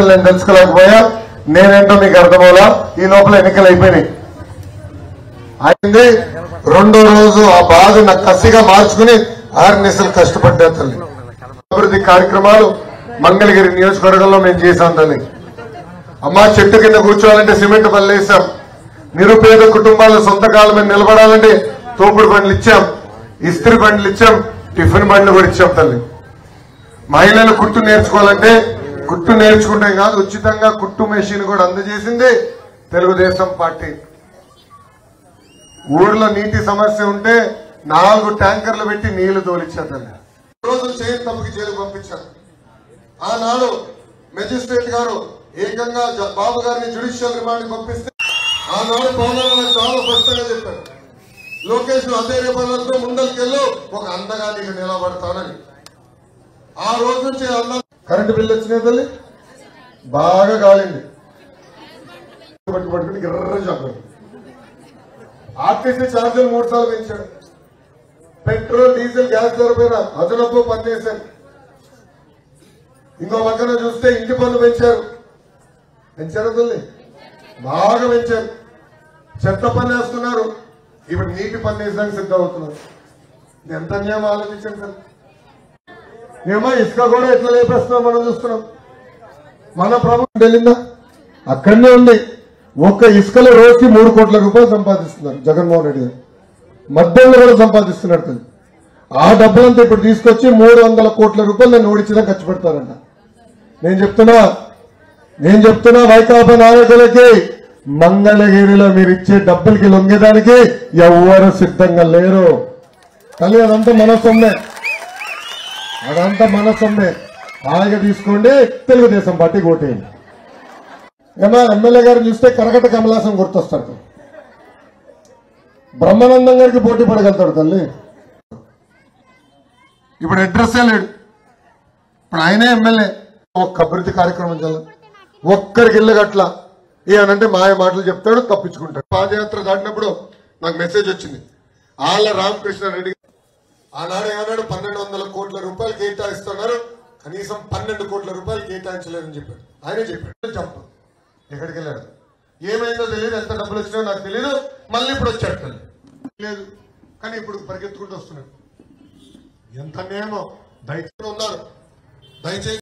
నేను తెలుసుకోలేకపోయా, నేనేంటో మీకు అర్థమవులా. ఈ లోపల ఎన్నికలు అయిపోయినాయి. అయింది రెండో రోజు ఆ బాధ నాకు కసిగా మార్చుకుని 6 నెలలు కష్టపడ్డా తల్లి. అభివృద్ధి కార్యక్రమాలు మంగళగిరి నియోజకవర్గంలో మేము చేశాం తల్లి. అమ్మా చెట్టు కింద కూర్చోవాలంటే సిమెంట్ పనులు వేసాం. నిరుపేద కుటుంబాల సొంత కాళ్ళ మీద నిలబడాలంటే తోపుడు బండ్లు ఇచ్చాం, ఇస్త్రీ బండ్లు ఇచ్చాం, టిఫిన్ బండ్లు కూడా ఇచ్చాం తల్లి. మహిళలు కుట్టు నేర్చుకోవాలంటే కుట్టు నేర్చుకుంటే కాదు, ఉచితంగా కుట్టు మెషిన్ కూడా అందజేసింది తెలుగుదేశం పార్టీ. ఊర్లో నీటి సమస్య ఉంటే 4 ట్యాంకర్లు పెట్టి నీళ్లు తోలిచ్చారు తల్లి. రోజు చేయని తప్పుకి జైలుకు పంపించారు. ఆనాడు మెజిస్ట్రేట్ గారు ఏకంగా బాబు గారిని జ్యుడిషియల్ రిమాండ్ పంపిస్తే ఆనాడు పవన్ చాలా స్పష్టంగా చెప్పారు, లోకేష్ అధైర్యపరులతో ముందరికెళ్ళు ఒక అండగా నీకు నిలబడతానని. ఆ రోజు నుంచి కరెంటు బిల్లు వచ్చినాయి తల్లి, బాగా కాలింది. పట్టుకుని గిర్ర చెప్పండి. ఆర్టీసీ ఛార్జీలు 3 సార్లు పెంచాడు. పెట్రోల్ డీజిల్ గ్యాస్ ధర పైన అదనపు పన్ను వేశారు. ఇంకో పక్కన చూస్తే ఇంటి పన్ను పెంచారు. పెంచారు తల్లి, బాగా పెంచారు. చెత్త పన్ను వేస్తున్నారు. ఇప్పుడు నీటి పన్ను వేసడానికి సిద్ధమవుతున్నారు. ఎంత అన్యాయం ఆలోచించండి సార్. ఏమో ఇసుక కూడా ఎట్లా లేపేస్తున్నాం మనం చూస్తున్నాం. మన ప్రభుత్వం వెళ్ళిందా? అక్కడనే ఉంది. ఒక్క ఇసుకలో రోజుకి 3 కోట్ల రూపాయలు సంపాదిస్తున్నారు జగన్మోహన్ రెడ్డి గారు. మద్యంలో కూడా సంపాదిస్తున్నాడు. ఆ డబ్బులంతా ఇప్పుడు తీసుకొచ్చి 300 కోట్ల రూపాయలు నేను ఓడించడం ఖర్చు పెడతారంట. నేను చెప్తున్నా వైకాపా నాయకులకి మంగళగిరిలో మీరు ఇచ్చే డబ్బులకి లొంగేదానికి ఎవరు సిద్ధంగా లేరు తల్లి. అదంతా మన సొమ్మే. హాయిగా తీసుకోండి, తెలుగుదేశం పార్టీకి ఓటేయండి. ఏమో ఎమ్మెల్యే గారిని చూస్తే కరకట కమలాసం గుర్తొస్తాడు. బ్రహ్మానందం గారికి పోటీ పడగలుగుతాడు తల్లి. ఇప్పుడు అడ్రస్సే లేడు. ఇప్పుడు ఆయనే ఎమ్మెల్యే. ఒక్క అభివృద్ధి కార్యక్రమం చేయాలి, ఒక్కరికి ఇల్లు గట్ల ఏమనంటే మాయ మాటలు చెప్తాడు, తప్పించుకుంటాడు. పాదయాత్ర దాటినప్పుడు నాకు మెసేజ్ వచ్చింది. ఆళ్ళ రామకృష్ణారెడ్డి ఆనాడు ఏమన్నాడు, 1200 కోట్ల రూపాయలు కేటాయిస్తున్నారు, కనీసం 12 కోట్ల రూపాయలు కేటాయించలేదని చెప్పాడు. ఆయనే చెప్పాడు. చెప్పు ఎక్కడికి వెళ్ళాడు, ఏమైందో తెలియదు, ఎంత డబ్బులు వచ్చినాయో నాకు తెలియదు. మళ్ళీ ఇప్పుడు వచ్చాడు లేదు, కానీ ఇప్పుడు పరిగెత్తుకుంటూ వస్తున్నాడు. ఎంత నేమో దయచేసి ఉన్నారు. దయచేసి